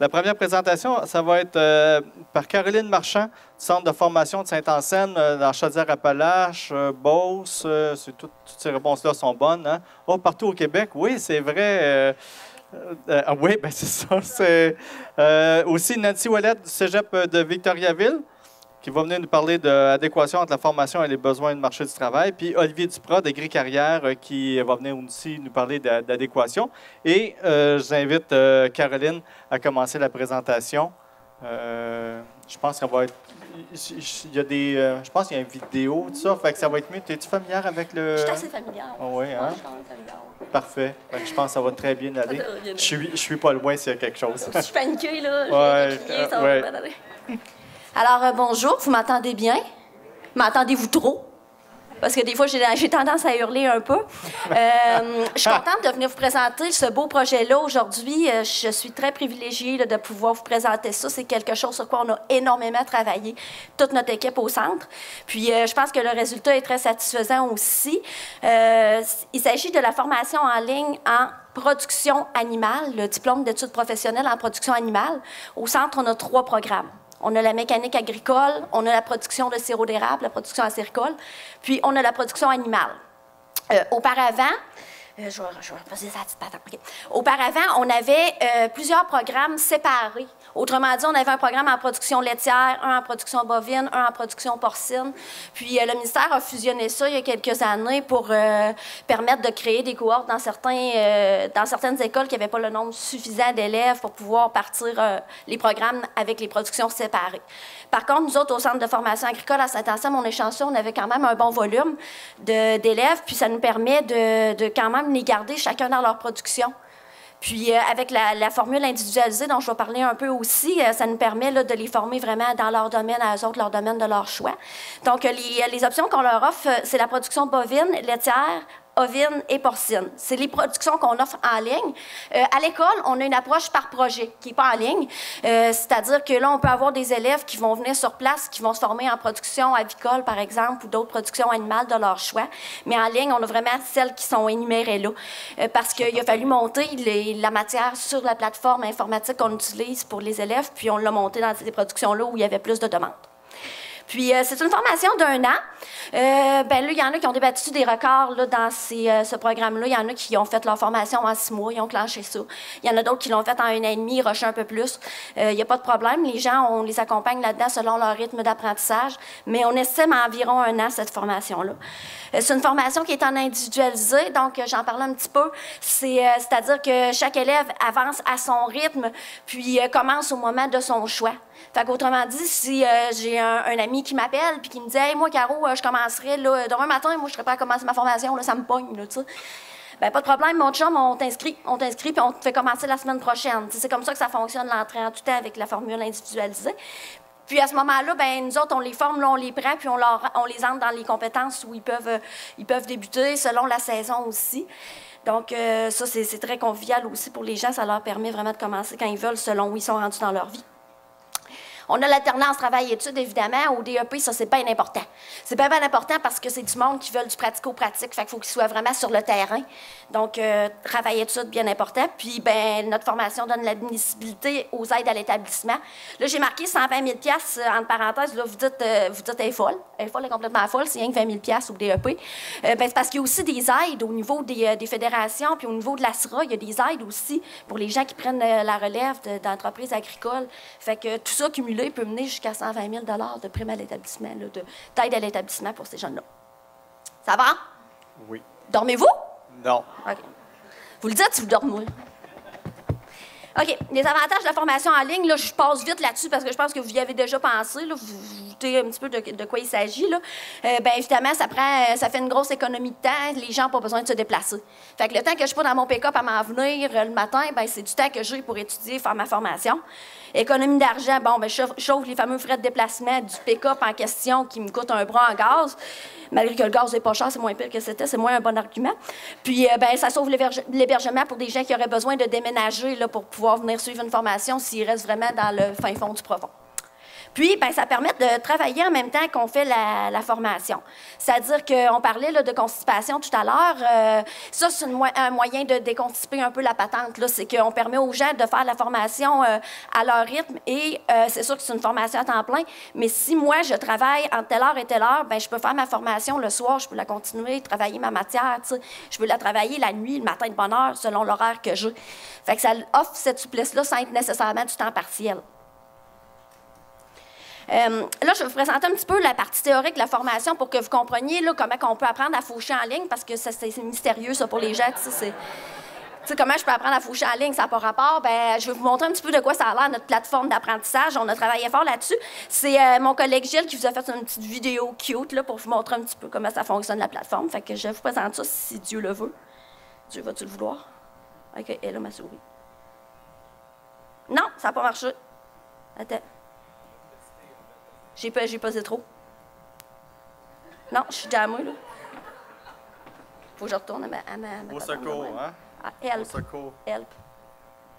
La première présentation, ça va être par Caroline Marchand, du Centre de formation de Saint-Anselme, dans Chaudière-Appalaches, Beauce. Toutes ces réponses-là sont bonnes. Hein? Oh, partout au Québec, oui, c'est vrai. Oui, ben c'est ça. C'est aussi Nancy Ouellette du Cégep de Victoriaville, qui va venir nous parler de l'adéquation entre la formation et les besoins du marché du travail. Puis Olivier Duprat de Gris Carrière qui va venir aussi nous parler d'adéquation. Et j'invite Caroline à commencer la présentation. Je pense qu'elle va être... Il y a des... je pense qu'il y a une vidéo, tout ça. Fait que ça va être mieux. Es-tu familière avec le... Je suis assez familière. Oh, oui, hein? Je suis quand même familière. Parfait. Fait que je pense que ça va très bien aller. Je suis pas loin s'il y a quelque chose. Je suis paniquée, là. Ouais, ça va bien aller. Alors, bonjour, vous m'entendez bien? M'entendez-vous trop? Parce que des fois, j'ai tendance à hurler un peu. Je suis contente de venir vous présenter ce beau projet-là aujourd'hui. Je suis très privilégiée là, de pouvoir vous présenter ça. C'est quelque chose sur quoi on a énormément travaillé, toute notre équipe au centre. Puis, je pense que le résultat est très satisfaisant aussi. Il s'agit de la formation en ligne en production animale, le diplôme d'études professionnelles en production animale. Au centre, on a 3 programmes. On a la mécanique agricole, on a la production de sirop d'érable, la production acéricole, puis on a la production animale. Auparavant, je vais repasser ça. Okay. Auparavant, on avait plusieurs programmes séparés. Autrement dit, on avait un programme en production laitière, un en production bovine, un en production porcine. Puis le ministère a fusionné ça il y a quelques années pour permettre de créer des cohortes dans certaines écoles qui n'avaient pas le nombre suffisant d'élèves pour pouvoir partir les programmes avec les productions séparées. Par contre, nous autres, au Centre de formation agricole à Saint-Anselme, on est chanceux, on avait quand même un bon volume d'élèves, puis ça nous permet de quand même les garder chacun dans leur production. Puis, avec la formule individualisée dont je vais parler un peu aussi, ça nous permet là, de les former vraiment dans leur domaine, à eux autres, leur domaine de leur choix. Donc, les options qu'on leur offre, c'est la production bovine, laitière, ovine et porcine. C'est les productions qu'on offre en ligne. À l'école, on a une approche par projet qui n'est pas en ligne. C'est-à-dire que là, on peut avoir des élèves qui vont venir sur place, qui vont se former en production avicole, par exemple, ou d'autres productions animales de leur choix. Mais en ligne, on a vraiment celles qui sont énumérées là. Parce qu'il a fallu monter la matière sur la plateforme informatique qu'on utilise pour les élèves, puis on l'a monté dans ces productions-là où il y avait plus de demandes. Puis, c'est une formation d'1 an. Ben là, il y en a qui ont débattu des records là, dans ce programme-là. Il y en a qui ont fait leur formation en 6 mois, ils ont clenché ça. Il y en a d'autres qui l'ont fait en 1 an et demi, rushé un peu plus. Il n'y a pas de problème. Les gens, on les accompagne là-dedans selon leur rythme d'apprentissage. Mais on estime à environ 1 an, cette formation-là. C'est une formation qui est en individualisé, donc j'en parlais un petit peu. C'est-à-dire que chaque élève avance à son rythme, puis commence au moment de son choix. Fait qu'autrement dit, si j'ai un ami qui m'appelle puis qui me dit « Hey, moi, Caro, je commencerai là, demain matin, moi, je serais prêt à commencer ma formation, là, ça me pogne, là, tu sais. » Bien, pas de problème, mon chum, on t'inscrit, puis on te fait commencer la semaine prochaine. C'est comme ça que ça fonctionne, l'entrée en tout temps avec la formule individualisée. Puis à ce moment-là, ben nous autres, on les forme, là, on les prend, puis on les entre dans les compétences où ils peuvent débuter selon la saison aussi. Donc, ça, c'est très convivial aussi pour les gens. Ça leur permet vraiment de commencer quand ils veulent, selon où ils sont rendus dans leur vie. On a l'alternance travail-études, évidemment. Au DEP, ça, c'est bien important. C'est bien important parce que c'est du monde qui veut du pratico-pratique. Fait qu'il faut qu'ils soient vraiment sur le terrain. Donc, travail-études, bien important. Puis, ben notre formation donne l'admissibilité aux aides à l'établissement. Là, j'ai marqué 120 000 entre parenthèses. Là, vous dites, elle est folle. Elle est folle, elle est complètement folle. C'est rien que 20 000 au DEP. C'est parce qu'il y a aussi des aides au niveau des fédérations. Puis, au niveau de la SRA, il y a des aides aussi pour les gens qui prennent la relève d'entreprises agricoles. Fait que tout ça cumulé peut mener jusqu'à 120 000 de prime à l'établissement, d'aide à l'établissement pour ces jeunes-là. Ça va? Oui. Dormez-vous? Non. OK. Vous le dites si vous dormez. OK. Les avantages de la formation en ligne, là, je passe vite là-dessus parce que je pense que vous y avez déjà pensé. Là, vous doutez un petit peu de quoi il s'agit. Là. Bien, évidemment, ça fait une grosse économie de temps. Les gens n'ont pas besoin de se déplacer. Fait que le temps que je suis pas dans mon pick-up à m'en venir le matin, bien, c'est du temps que j'ai pour étudier, faire ma formation. Économie d'argent, bon, ben, je chauffe les fameux frais de déplacement du pick-up en question qui me coûte un bras en gaz. Malgré que le gaz n'est pas cher, c'est moins pire que c'était, c'est moins un bon argument. Puis, ben, ça sauve l'hébergement pour des gens qui auraient besoin de déménager là, pour pouvoir venir suivre une formation s'ils restent vraiment dans le fin fond du profond. Puis, ben, ça permet de travailler en même temps qu'on fait la formation. C'est-à-dire qu'on parlait là, de constipation tout à l'heure. Ça, c'est un moyen de déconstiper un peu la patente. C'est qu'on permet aux gens de faire la formation à leur rythme. Et c'est sûr que c'est une formation à temps plein. Mais si moi, je travaille entre telle heure et telle heure, ben, je peux faire ma formation le soir, je peux la continuer, travailler ma matière. Je peux la travailler la nuit, le matin de bonne heure, selon l'horaire que j'ai. Fait que ça offre cette souplesse-là sans être nécessairement du temps partiel. Là, je vais vous présenter un petit peu la partie théorique de la formation pour que vous compreniez là, comment on peut apprendre à faucher en ligne, parce que c'est mystérieux, ça, pour les gens. Tu sais, comment je peux apprendre à faucher en ligne, ça n'a pas rapport. Ben, je vais vous montrer un petit peu de quoi ça a l'air, notre plateforme d'apprentissage. On a travaillé fort là-dessus. C'est mon collègue Gilles qui vous a fait une petite vidéo cute là, pour vous montrer un petit peu comment ça fonctionne, la plateforme. Fait que je vous présente ça si Dieu le veut. Dieu va-tu le vouloir? OK, elle a ma souris. Non, ça n'a pas marché. Attends. J'ai pesé trop. Non, je suis jammée, là. Faut que je retourne à ma Au secours, hein? Ah, help. Au secours. Help.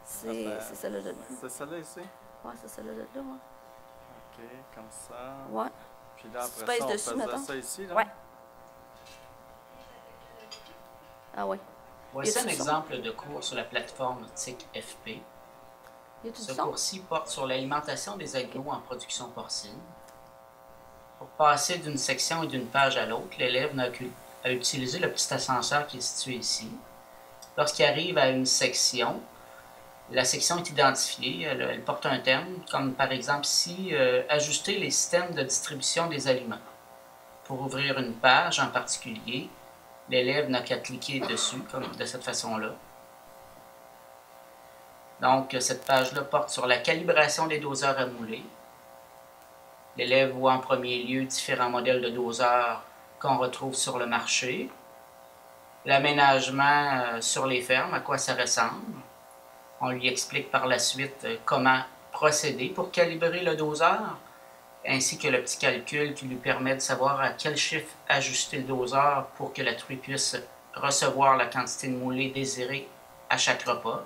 C'est celle-là de là. C'est celle-là ici? Ouais, c'est celle-là de là, ouais. OK, comme ça. Ouais. Puis là, Tu après ça, on pèses dessus, faisait mettons. ça ici, là? Ouais. Ah oui. Voici un exemple de cours sur la plateforme TIC-FP. Ce cours-ci porte sur l'alimentation des animaux en production porcine. Pour passer d'une section et d'une page à l'autre, l'élève n'a qu'à utiliser le petit ascenseur qui est situé ici. Lorsqu'il arrive à une section, la section est identifiée, elle porte un terme, comme par exemple ici, ajuster les systèmes de distribution des aliments. Pour ouvrir une page en particulier, l'élève n'a qu'à cliquer dessus, comme de cette façon-là. Donc, cette page-là porte sur la calibration des doseurs à mouler. L'élève voit en premier lieu différents modèles de doseurs qu'on retrouve sur le marché. L'aménagement sur les fermes, à quoi ça ressemble. On lui explique par la suite comment procéder pour calibrer le doseur, ainsi que le petit calcul qui lui permet de savoir à quel chiffre ajuster le doseur pour que la truie puisse recevoir la quantité de moulée désirée à chaque repas.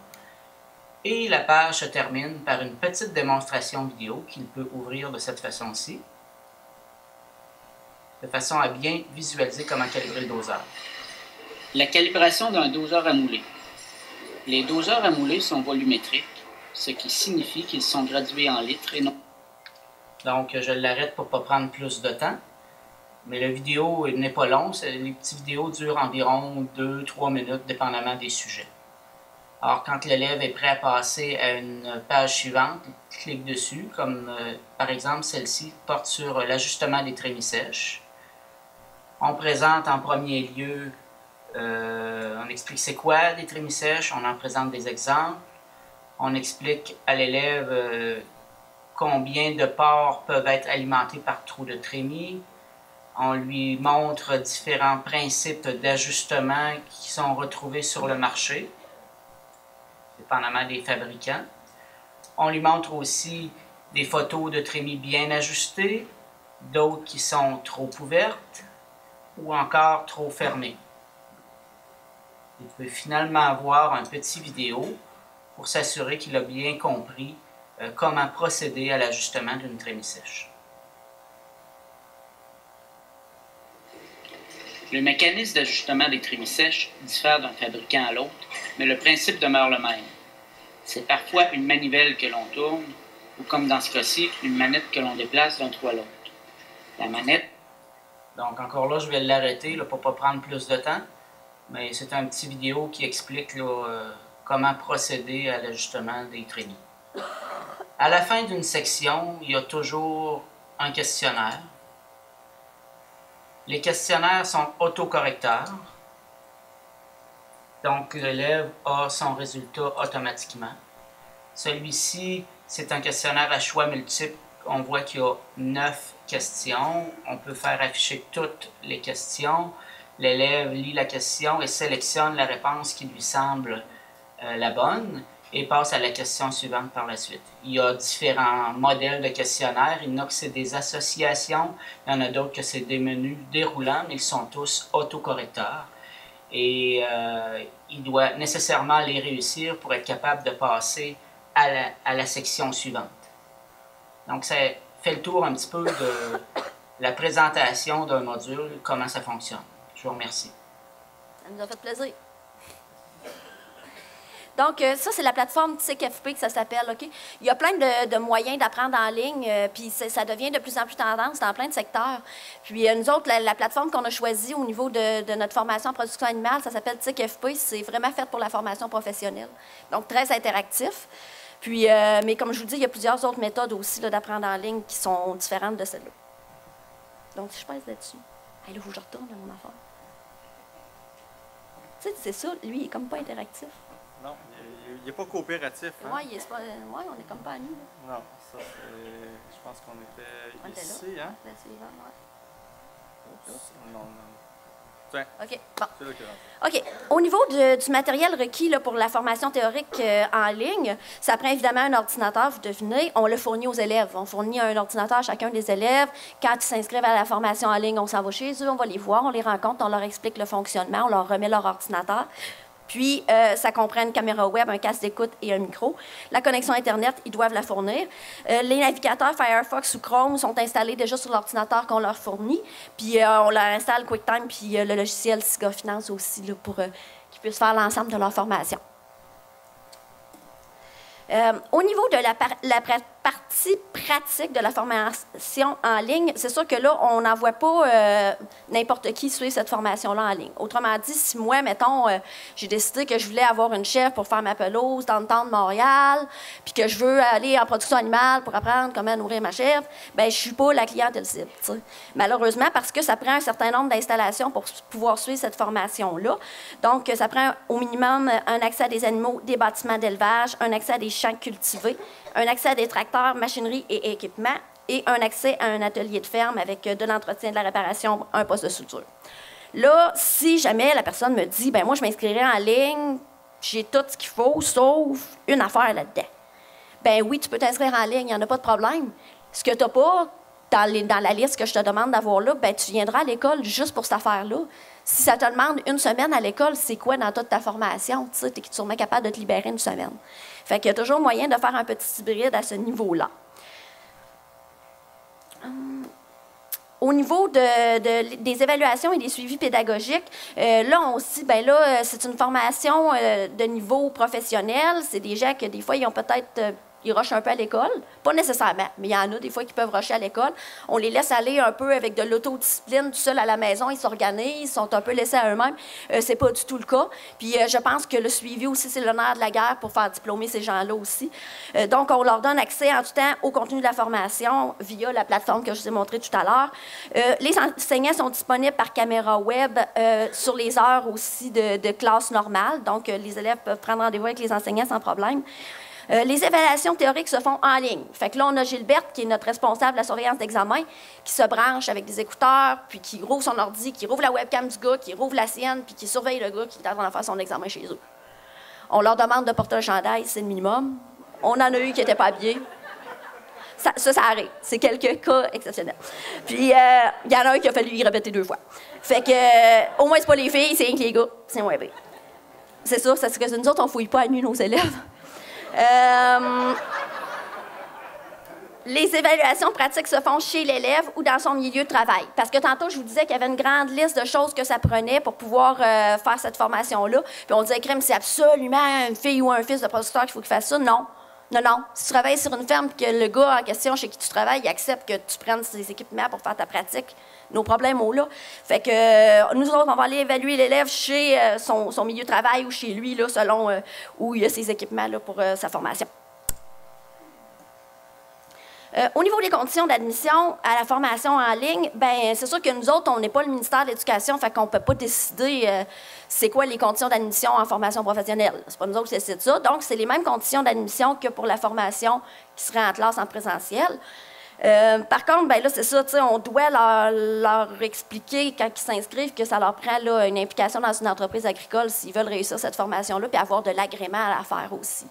Et la page se termine par une petite démonstration vidéo qu'il peut ouvrir de cette façon-ci, de façon à bien visualiser comment calibrer le doseur. La calibration d'un doseur à mouler. Les doseurs à mouler sont volumétriques, ce qui signifie qu'ils sont gradués en litres et non. Donc, je l'arrête pour ne pas prendre plus de temps. Mais la vidéo n'est pas longue. Les petites vidéos durent environ 2-3 minutes, dépendamment des sujets. Alors, quand l'élève est prêt à passer à une page suivante, il clique dessus, comme par exemple celle-ci porte sur l'ajustement des trémies sèches. On présente en premier lieu, on explique c'est quoi des trémies sèches, on en présente des exemples. On explique à l'élève combien de porcs peuvent être alimentés par trou de trémie. On lui montre différents principes d'ajustement qui sont retrouvés sur le marché, dépendamment des fabricants. On lui montre aussi des photos de trémies bien ajustées, d'autres qui sont trop ouvertes ou encore trop fermées. Il peut finalement voir un petit vidéo pour s'assurer qu'il a bien compris comment procéder à l'ajustement d'une trémie sèche. Le mécanisme d'ajustement des trémies sèches diffère d'un fabricant à l'autre, mais le principe demeure le même. C'est parfois une manivelle que l'on tourne, ou comme dans ce cas-ci, une manette que l'on déplace d'un trou à l'autre. La manette... Donc encore là, je vais l'arrêter pour ne pas prendre plus de temps, mais c'est un petit vidéo qui explique comment procéder à l'ajustement des trémies. À la fin d'une section, il y a toujours un questionnaire. Les questionnaires sont autocorrecteurs. Donc, l'élève a son résultat automatiquement. Celui-ci, c'est un questionnaire à choix multiples. On voit qu'il y a 9 questions. On peut faire afficher toutes les questions. L'élève lit la question et sélectionne la réponse qui lui semble la bonne et passe à la question suivante par la suite. Il y a différents modèles de questionnaires. Il y en a que c'est des associations, il y en a d'autres que c'est des menus déroulants, mais ils sont tous autocorrecteurs. Et il doit nécessairement les réussir pour être capable de passer à la section suivante. Donc, c'est fait le tour un petit peu de la présentation d'un module, comment ça fonctionne. Je vous remercie. Ça nous a fait plaisir. Donc, ça, c'est la plateforme TIC-FP que ça s'appelle. OK? Il y a plein de moyens d'apprendre en ligne, puis ça devient de plus en plus tendance dans plein de secteurs. Puis, nous autres, la plateforme qu'on a choisie au niveau de notre formation en production animale, ça s'appelle TIC-FP. C'est vraiment fait pour la formation professionnelle. Donc, très interactif. Puis, mais comme je vous dis, il y a plusieurs autres méthodes aussi d'apprendre en ligne qui sont différentes de celle-là. Donc, si je passe là-dessus. Là, il faut que je retourne à mon affaire. Tu sais, c'est ça, lui, il est comme pas interactif. Non, il n'est pas coopératif. Hein? Oui, on est comme pas amis. Non, ça, je pense qu'on était ici. Là. Hein? La suivante, ouais. Non. Tiens, OK, bon. c'est là que OK. Au niveau du matériel requis là, pour la formation théorique en ligne, ça prend évidemment un ordinateur, vous devinez. On le fournit aux élèves. On fournit un ordinateur à chacun des élèves. Quand ils s'inscrivent à la formation en ligne, on s'en va chez eux, on va les voir, on les rencontre, on leur explique le fonctionnement, on leur remet leur ordinateur. Puis, ça comprend une caméra web, un casque d'écoute et un micro. La connexion Internet, ils doivent la fournir. Les navigateurs Firefox ou Chrome sont installés déjà sur l'ordinateur qu'on leur fournit. Puis, on leur installe QuickTime puis le logiciel SIGA Finance aussi là, pour qu'ils puissent faire l'ensemble de leur formation. Au niveau de la partie pratique de la formation en ligne, c'est sûr que là, on n'envoie pas n'importe qui suivre cette formation-là en ligne. Autrement dit, si moi, mettons, j'ai décidé que je voulais avoir une chef pour faire ma pelouse dans le temps de Montréal, puis que je veux aller en production animale pour apprendre comment nourrir ma chef, bien, je ne suis pas la clientèle cible. T'sais. Malheureusement, parce que ça prend un certain nombre d'installations pour pouvoir suivre cette formation-là. Donc, ça prend au minimum un accès à des animaux, des bâtiments d'élevage, un accès à des champs cultivés, un accès à des tracteurs, machinerie et équipements, et un accès à un atelier de ferme avec de l'entretien, de la réparation, un poste de soudure. Là, si jamais la personne me dit, ben moi, je m'inscrirai en ligne, j'ai tout ce qu'il faut, sauf une affaire là-dedans. Ben oui, tu peux t'inscrire en ligne, il n'y en a pas de problème. Ce que tu n'as pas dans la liste que je te demande d'avoir là, ben tu viendras à l'école juste pour cette affaire-là. Si ça te demande une semaine à l'école, c'est quoi dans toute ta formation? Tu sais, tu es sûrement capable de te libérer une semaine. Fait qu'il y a toujours moyen de faire un petit hybride à ce niveau-là. Au niveau des évaluations et des suivis pédagogiques, là, on se dit, bien là, c'est une formation de niveau professionnel. C'est des gens que, des fois, ils ont peut-être... ils rushent un peu à l'école. Pas nécessairement, mais il y en a des fois qui peuvent rusher à l'école. On les laisse aller un peu avec de l'autodiscipline, tout seul à la maison. Ils s'organisent, ils sont un peu laissés à eux-mêmes. C'est pas du tout le cas. Puis je pense que le suivi aussi, c'est l'honneur de la guerre pour faire diplômer ces gens-là aussi. Donc, on leur donne accès en tout temps au contenu de la formation via la plateforme que je vous ai montrée tout à l'heure. Les enseignants sont disponibles par caméra web sur les heures aussi de classe normale. Donc, les élèves peuvent prendre rendez-vous avec les enseignants sans problème. Les évaluations théoriques se font en ligne. Fait que là, on a Gilberte, qui est notre responsable de la surveillance d'examen, qui se branche avec des écouteurs, puis qui rouvre son ordi, qui rouvre la webcam du gars, qui rouvre la sienne, puis qui surveille le gars qui est en train de faire son examen chez eux. On leur demande de porter un chandail, c'est le minimum. On en a eu qui n'étaient pas habillés. Ça arrive. C'est quelques cas exceptionnels. Puis, il y en a un qui a fallu y répéter 2 fois. Fait que, au moins, c'est pas les filles, c'est rien que les gars. C'est moins pire. C'est sûr, c'est que nous autres, on fouille pas à nu nos élèves. Les évaluations pratiques se font chez l'élève ou dans son milieu de travail. Parce que tantôt, je vous disais qu'il y avait une grande liste de choses que ça prenait pour pouvoir faire cette formation-là. Puis on disait, crème, c'est absolument une fille ou un fils de producteur qu'il faut qu'il fasse ça. Non. Non. Si tu travailles sur une ferme et que le gars en question chez qui tu travailles, il accepte que tu prennes ses équipements pour faire ta pratique, nos problèmes sont là. Fait que nous autres, on va aller évaluer l'élève chez son milieu de travail ou chez lui, là, selon où il y a ses équipements là, pour sa formation. Au niveau des conditions d'admission à la formation en ligne, ben c'est sûr que nous autres, on n'est pas le ministère de l'Éducation, fait qu'on ne peut pas décider c'est quoi les conditions d'admission en formation professionnelle. C'est pas nous autres qui décident ça. Donc, c'est les mêmes conditions d'admission que pour la formation qui serait en classe en présentiel. Par contre, ben là, c'est ça, on doit leur expliquer quand ils s'inscrivent que ça leur prend là, une implication dans une entreprise agricole s'ils veulent réussir cette formation-là, puis avoir de l'agrément à la faire aussi.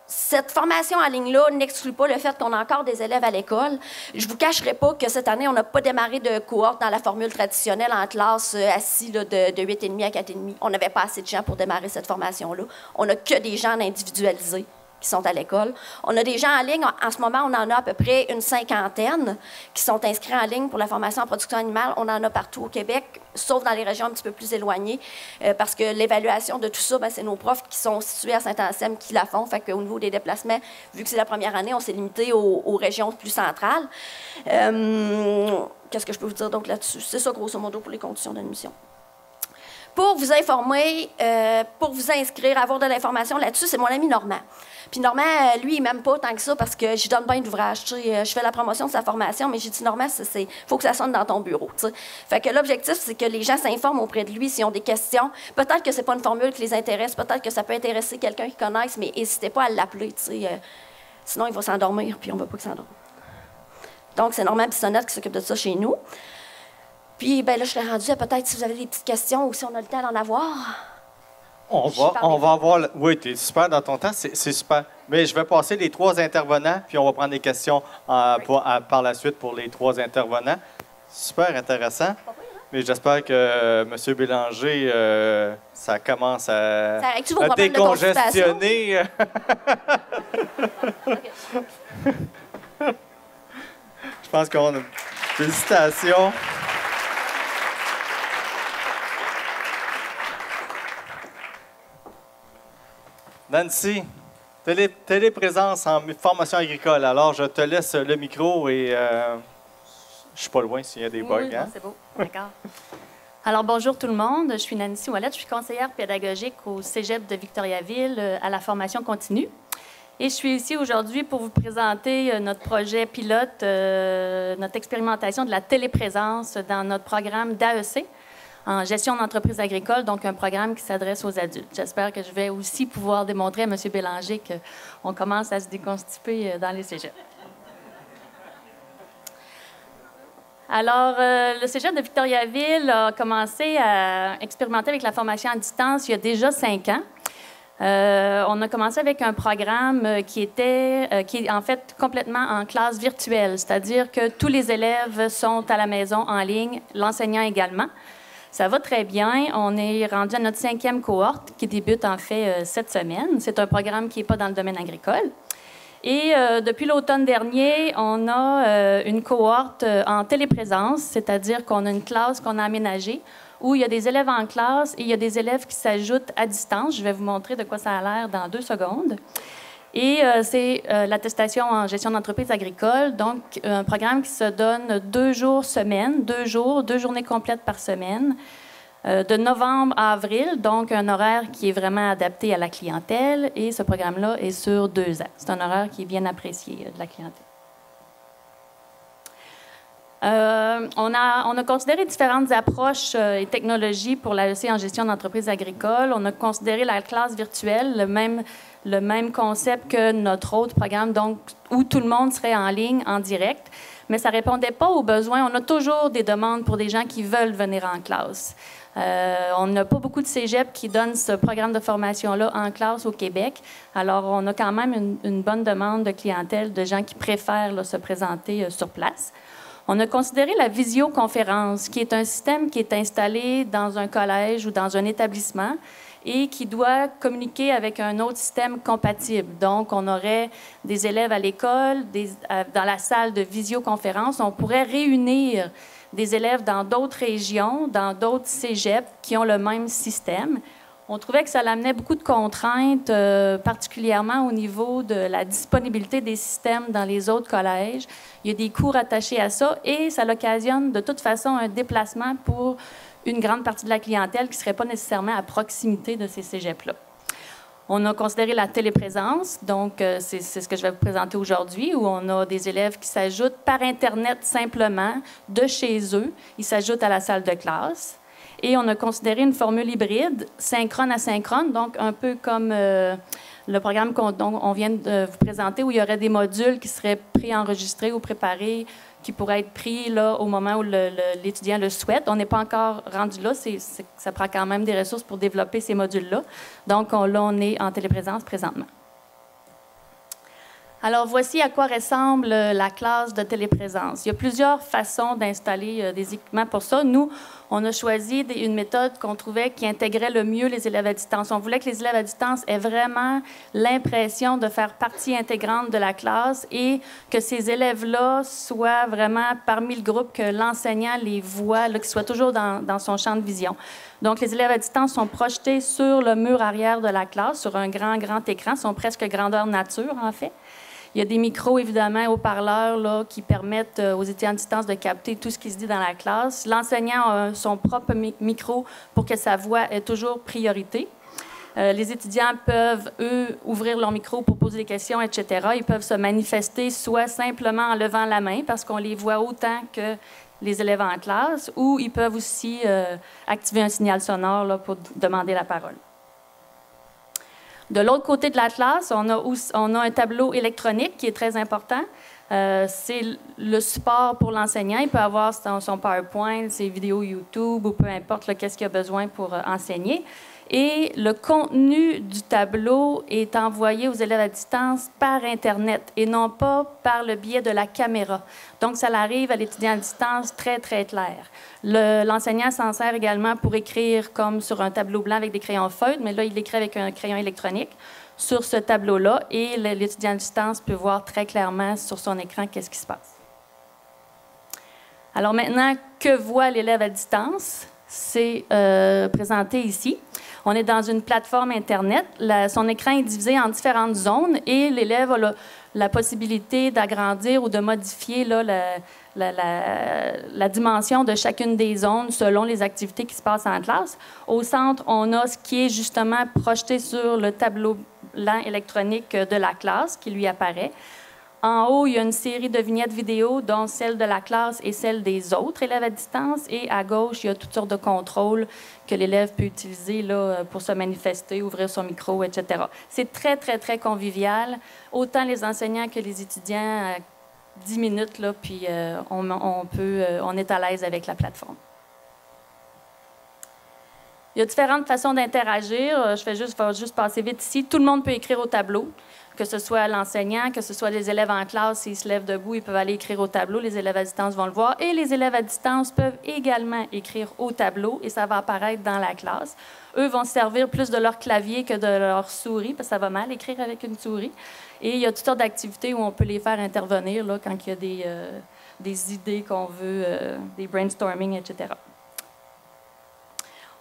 Cette formation en ligne-là n'exclut pas le fait qu'on a encore des élèves à l'école. Je ne vous cacherai pas que cette année, on n'a pas démarré de cohorte dans la formule traditionnelle en classe assis là, de 8,5 à 4,5. On n'avait pas assez de gens pour démarrer cette formation-là. On n'a que des gens individualisés. qui sont à l'école. On a des gens en ligne, en ce moment, on en a à peu près une 50aine qui sont inscrits en ligne pour la formation en production animale. On en a partout au Québec, sauf dans les régions un petit peu plus éloignées, parce que l'évaluation de tout ça, c'est nos profs qui sont situés à Saint-Anselme qui la font. Fait qu'au niveau des déplacements, vu que c'est la première année, on s'est limité aux régions plus centrales. Qu'est-ce que je peux vous dire donc là-dessus? C'est ça, grosso modo, pour les conditions d'admission. Pour vous informer, pour vous inscrire, avoir de l'information là-dessus, c'est mon ami Normand. Puis Normand, lui, il m'aime pas tant que ça parce que j'y donne bien d'ouvrages. Je fais la promotion de sa formation, mais j'ai dit, Normand, il faut que ça sonne dans ton bureau. T'sais. Fait que l'objectif, c'est que les gens s'informent auprès de lui s'ils ont des questions. Peut-être que c'est pas une formule qui les intéresse, peut-être que ça peut intéresser quelqu'un qui connaisse, mais n'hésitez pas à l'appeler. Sinon, il va s'endormir, puis on ne veut pas qu'il s'endorme. Donc, c'est Normand Bissonnette qui s'occupe de ça chez nous. Puis, ben là, je serais rendue à peut-être si vous avez des petites questions ou si on a le temps d'en avoir. On va avoir... Oui, tu es super dans ton temps, c'est super. Mais je vais passer les 3 intervenants, puis on va prendre des questions par la suite pour les 3 intervenants. Super intéressant. Mais j'espère que M. Bélanger, ça commence à décongestionner. Je pense qu'on a... Félicitations. Nancy, téléprésence en formation agricole. Alors, je te laisse le micro et je suis pas loin s'il y a des bugs. Oui, c'est beau. D'accord. Alors, bonjour tout le monde. Je suis Nancy Ouellette. Je suis conseillère pédagogique au Cégep de Victoriaville à la formation continue. Et je suis ici aujourd'hui pour vous présenter notre projet pilote, notre expérimentation de la téléprésence dans notre programme d'AEC, en gestion d'entreprise agricole, donc un programme qui s'adresse aux adultes. J'espère que je vais aussi pouvoir démontrer à M. Bélanger qu'on commence à se déconstiper dans les cégeps. Alors, le Cégep de Victoriaville a commencé à expérimenter avec la formation à distance il y a déjà 5 ans. On a commencé avec un programme qui est en fait complètement en classe virtuelle, c'est-à-dire que tous les élèves sont à la maison en ligne, l'enseignant également. Ça va très bien. On est rendu à notre 5e cohorte qui débute en fait cette semaine. C'est un programme qui n'est pas dans le domaine agricole. Et depuis l'automne dernier, on a une cohorte en téléprésence, c'est-à-dire qu'on a une classe qu'on a aménagée où il y a des élèves en classe et il y a des élèves qui s'ajoutent à distance. Je vais vous montrer de quoi ça a l'air dans 2 secondes. Et c'est l'attestation en gestion d'entreprise agricole, donc un programme qui se donne 2 jours semaine, 2 journées complètes par semaine, de novembre à avril, donc un horaire qui est vraiment adapté à la clientèle. Et ce programme-là est sur 2 ans. C'est un horaire qui est bien apprécié de la clientèle. On a considéré différentes approches et technologies pour l'AEC en gestion d'entreprise agricole. On a considéré la classe virtuelle, le même concept que notre autre programme, donc où tout le monde serait en ligne, en direct, mais ça ne répondait pas aux besoins. On a toujours des demandes pour des gens qui veulent venir en classe. On n'a pas beaucoup de cégeps qui donnent ce programme de formation-là en classe au Québec. Alors, on a quand même une bonne demande de clientèle de gens qui préfèrent là, se présenter sur place. On a considéré la visioconférence, qui est un système qui est installé dans un collège ou dans un établissement et qui doit communiquer avec un autre système compatible. Donc, on aurait des élèves à l'école, dans la salle de visioconférence. On pourrait réunir des élèves dans d'autres régions, dans d'autres cégeps qui ont le même système. On trouvait que ça amenait beaucoup de contraintes, particulièrement au niveau de la disponibilité des systèmes dans les autres collèges. Il y a des coûts rattachés à ça et ça occasionne de toute façon un déplacement pour une grande partie de la clientèle qui ne serait pas nécessairement à proximité de ces cégeps-là. On a considéré la téléprésence, donc c'est ce que je vais vous présenter aujourd'hui, où on a des élèves qui s'ajoutent par Internet simplement de chez eux. Ils s'ajoutent à la salle de classe. Et on a considéré une formule hybride, synchrone-asynchrone, donc un peu comme le programme qu'on vient de vous présenter, où il y aurait des modules qui seraient préenregistrés ou préparés, qui pourraient être pris là, au moment où l'étudiant le souhaite. On n'est pas encore rendu là, ça prend quand même des ressources pour développer ces modules-là. Donc là, on est en téléprésence présentement. Alors, voici à quoi ressemble la classe de téléprésence. Il y a plusieurs façons d'installer des équipements pour ça. Nous, on a choisi une méthode qu'on trouvait qui intégrait le mieux les élèves à distance. On voulait que les élèves à distance aient vraiment l'impression de faire partie intégrante de la classe et que ces élèves-là soient vraiment parmi le groupe, que l'enseignant les voit, qu'ils soient toujours dans son champ de vision. Donc, les élèves à distance sont projetés sur le mur arrière de la classe, sur un grand écran, sont presque grandeur nature, en fait. Il y a des micros, évidemment, haut-parleurs là, qui permettent aux étudiants à distance de capter tout ce qui se dit dans la classe. L'enseignant a son propre micro pour que sa voix ait toujours priorité. Les étudiants peuvent, eux, ouvrir leur micro pour poser des questions, etc. Ils peuvent se manifester soit simplement en levant la main, parce qu'on les voit autant que les élèves en classe, ou ils peuvent aussi activer un signal sonore là, pour demander la parole. De l'autre côté de la classe, on a un tableau électronique qui est très important. C'est le support pour l'enseignant. Il peut avoir son PowerPoint, ses vidéos YouTube ou peu importe qu'est-ce qu'il a besoin pour enseigner. Et le contenu du tableau est envoyé aux élèves à distance par Internet et non pas par le biais de la caméra. Donc, ça arrive à l'étudiant à distance très clair. L'enseignant s'en sert également pour écrire comme sur un tableau blanc avec des crayons feutres, mais là, il écrit avec un crayon électronique sur ce tableau-là et l'étudiant à distance peut voir très clairement sur son écran qu'est-ce qui se passe. Alors maintenant, que voit l'élève à distance? C'est présenté ici. On est dans une plateforme Internet. Son écran est divisé en différentes zones et l'élève a la possibilité d'agrandir ou de modifier là, la dimension de chacune des zones selon les activités qui se passent en classe. Au centre, on a ce qui est justement projeté sur le tableau blanc électronique de la classe qui lui apparaît. En haut, il y a une série de vignettes vidéo, dont celle de la classe et celle des autres élèves à distance. Et à gauche, il y a toutes sortes de contrôles que l'élève peut utiliser là, pour se manifester, ouvrir son micro, etc. C'est très convivial. Autant les enseignants que les étudiants, 10 minutes, là, puis on est à l'aise avec la plateforme. Il y a différentes façons d'interagir. Je vais juste passer vite ici. Tout le monde peut écrire au tableau, que ce soit l'enseignant, que ce soit les élèves en classe. S'ils se lèvent debout, ils peuvent aller écrire au tableau. Les élèves à distance vont le voir. Et les élèves à distance peuvent également écrire au tableau et ça va apparaître dans la classe. Eux vont se servir plus de leur clavier que de leur souris, parce que ça va mal écrire avec une souris. Et il y a toutes sortes d'activités où on peut les faire intervenir là, quand il y a des idées qu'on veut, des brainstorming, etc.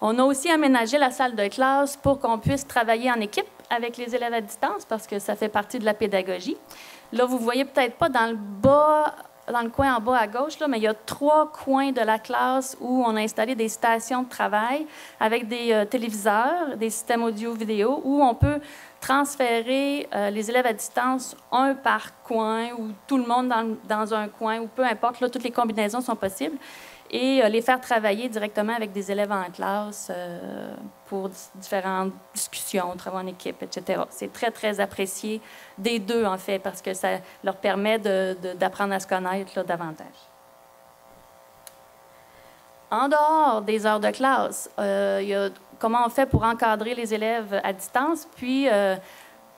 On a aussi aménagé la salle de classe pour qu'on puisse travailler en équipe avec les élèves à distance parce que ça fait partie de la pédagogie. Là, vous ne voyez peut-être pas dans le coin en bas à gauche, là, mais il y a 3 coins de la classe où on a installé des stations de travail avec des téléviseurs, des systèmes audio-vidéo, où on peut transférer les élèves à distance un par coin ou tout le monde dans un coin, ou peu importe, là, toutes les combinaisons sont possibles. Et les faire travailler directement avec des élèves en classe pour différentes discussions, travaux en équipe, etc. C'est très apprécié des deux, en fait, parce que ça leur permet d'apprendre à se connaître là, davantage. En dehors des heures de classe, il y a comment on fait pour encadrer les élèves à distance, puis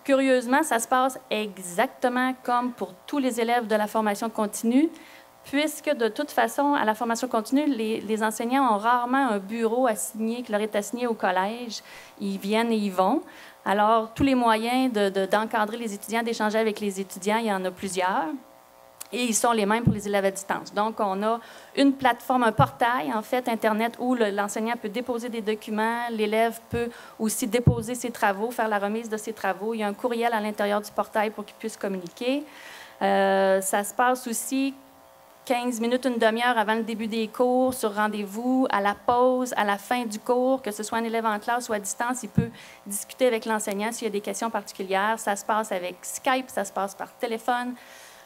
curieusement, ça se passe exactement comme pour tous les élèves de la formation continue, puisque de toute façon, à la formation continue, les enseignants ont rarement un bureau assigné, qui leur est assigné au collège. Ils viennent et ils vont. Alors, tous les moyens d'encadrer les étudiants, d'échanger avec les étudiants, il y en a plusieurs. Et ils sont les mêmes pour les élèves à distance. Donc, on a une plateforme, un portail, en fait, Internet, où l'enseignant peut déposer des documents, l'élève peut aussi déposer ses travaux, faire la remise de ses travaux. Il y a un courriel à l'intérieur du portail pour qu'ils puissent communiquer. Ça se passe aussi 15 minutes, une demi-heure avant le début des cours, sur rendez-vous, à la pause, à la fin du cours, que ce soit un élève en classe ou à distance, il peut discuter avec l'enseignant s'il y a des questions particulières. Ça se passe avec Skype, ça se passe par téléphone.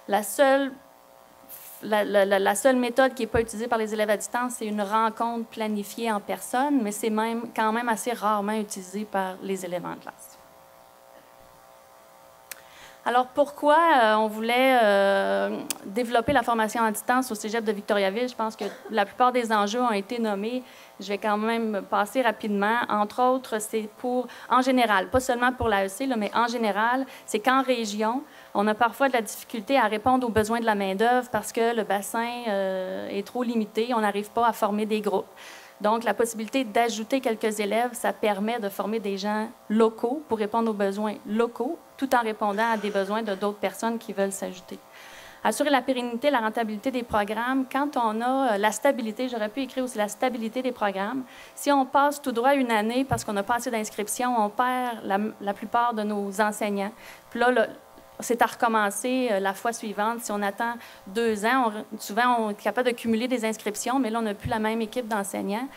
La seule méthode qui n'est pas utilisée par les élèves à distance, c'est une rencontre planifiée en personne, mais c'est quand même assez rarement utilisé par les élèves en classe. Alors, pourquoi on voulait développer la formation à distance au Cégep de Victoriaville? Je pense que la plupart des enjeux ont été nommés. Je vais quand même passer rapidement. Entre autres, c'est en général, pas seulement pour l'AEC, mais en général, c'est qu'en région, On a parfois de la difficulté à répondre aux besoins de la main-d'œuvre parce que le bassin est trop limité. On n'arrive pas à former des groupes. Donc, la possibilité d'ajouter quelques élèves, ça permet de former des gens locaux pour répondre aux besoins locaux, tout en répondant à des besoins de d'autres personnes qui veulent s'ajouter. Assurer la pérennité, la rentabilité des programmes. Quand on a la stabilité, j'aurais pu écrire aussi la stabilité des programmes. Si on passe tout droit une année parce qu'on n'a pas assez d'inscriptions, on perd la plupart de nos enseignants. Puis là, c'est à recommencer la fois suivante. Si on attend 2 ans, souvent, on est capable de cumuler des inscriptions, mais là, on n'a plus la même équipe d'enseignants.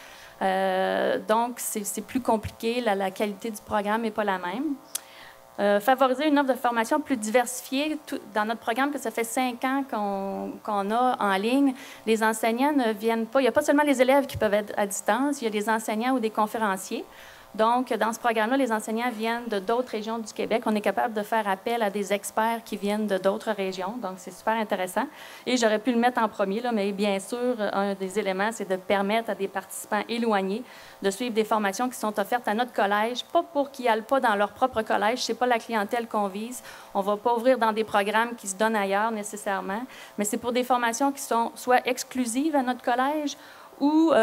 Donc, c'est plus compliqué. La qualité du programme n'est pas la même. Favoriser une offre de formation plus diversifiée. Dans notre programme, que ça fait 5 ans qu'on a en ligne, les enseignants ne viennent pas. Il n'y a pas seulement les élèves qui peuvent être à distance, il y a des enseignants ou des conférenciers. Donc, dans ce programme-là, les enseignants viennent de d'autres régions du Québec. On est capable de faire appel à des experts qui viennent de d'autres régions. Donc, c'est super intéressant. Et j'aurais pu le mettre en premier, là, mais bien sûr, un des éléments, c'est de permettre à des participants éloignés de suivre des formations qui sont offertes à notre collège, pas pour qu'ils n'aillent pas dans leur propre collège. Ce n'est pas la clientèle qu'on vise. On ne va pas ouvrir dans des programmes qui se donnent ailleurs nécessairement, mais c'est pour des formations qui sont soit exclusives à notre collège ou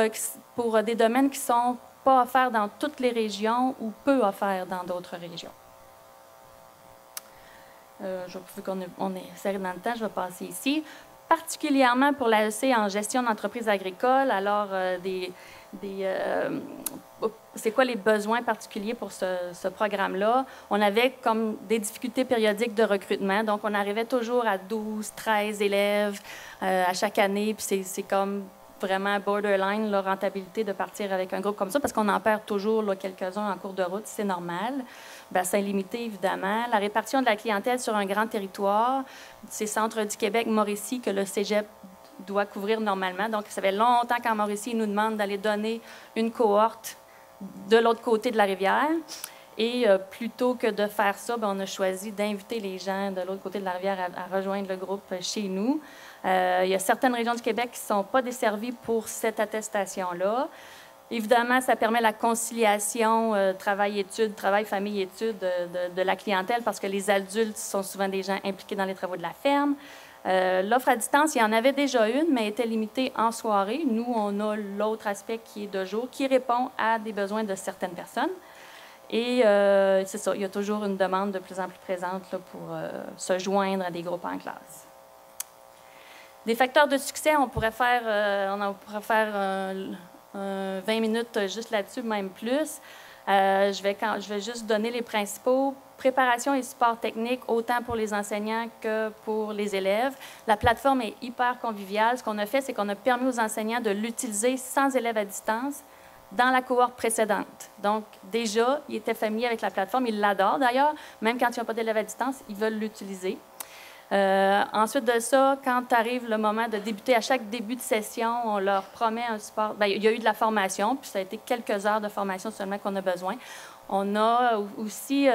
pour des domaines qui sont pas offerts dans toutes les régions ou peu offerts dans d'autres régions. Vu qu'on est serré dans le temps, je vais passer ici. Particulièrement pour l'AEC en gestion d'entreprise agricole, alors c'est quoi les besoins particuliers pour ce programme-là? On avait comme des difficultés périodiques de recrutement, donc on arrivait toujours à 12, 13 élèves à chaque année, puis c'est comme vraiment borderline, la rentabilité de partir avec un groupe comme ça, parce qu'on en perd toujours quelques-uns en cours de route, c'est normal. Bassin limité, évidemment. La répartition de la clientèle sur un grand territoire, c'est Centre du Québec, Mauricie, que le cégep doit couvrir normalement. Donc, ça fait longtemps qu'en Mauricie, ils nous demandent d'aller donner une cohorte de l'autre côté de la rivière. Et plutôt que de faire ça, on a choisi d'inviter les gens de l'autre côté de la rivière à rejoindre le groupe chez nous. Il y a certaines régions du Québec qui ne sont pas desservies pour cette attestation-là. Évidemment, ça permet la conciliation travail-études, travail-famille-études de la clientèle parce que les adultes sont souvent des gens impliqués dans les travaux de la ferme. L'offre à distance, il y en avait déjà une, mais était limitée en soirée. Nous, on a l'autre aspect qui est de jour, qui répond à des besoins de certaines personnes. Et c'est ça, il y a toujours une demande de plus en plus présente là, pour se joindre à des groupes en classe. Des facteurs de succès, on pourrait faire 20 minutes juste là-dessus, même plus. Je vais juste donner les principaux. Préparation et support technique, autant pour les enseignants que pour les élèves. La plateforme est hyper conviviale. Ce qu'on a fait, c'est qu'on a permis aux enseignants de l'utiliser sans élèves à distance dans la cohorte précédente. Donc, déjà, ils étaient familiers avec la plateforme. Ils l'adorent d'ailleurs. Même quand ils n'ont pas d'élèves à distance, ils veulent l'utiliser. Ensuite de ça, quand arrive le moment de débuter, à chaque début de session, on leur promet un support. Bien, il y a eu de la formation, puis ça a été quelques heures de formation seulement qu'on a besoin. On a aussi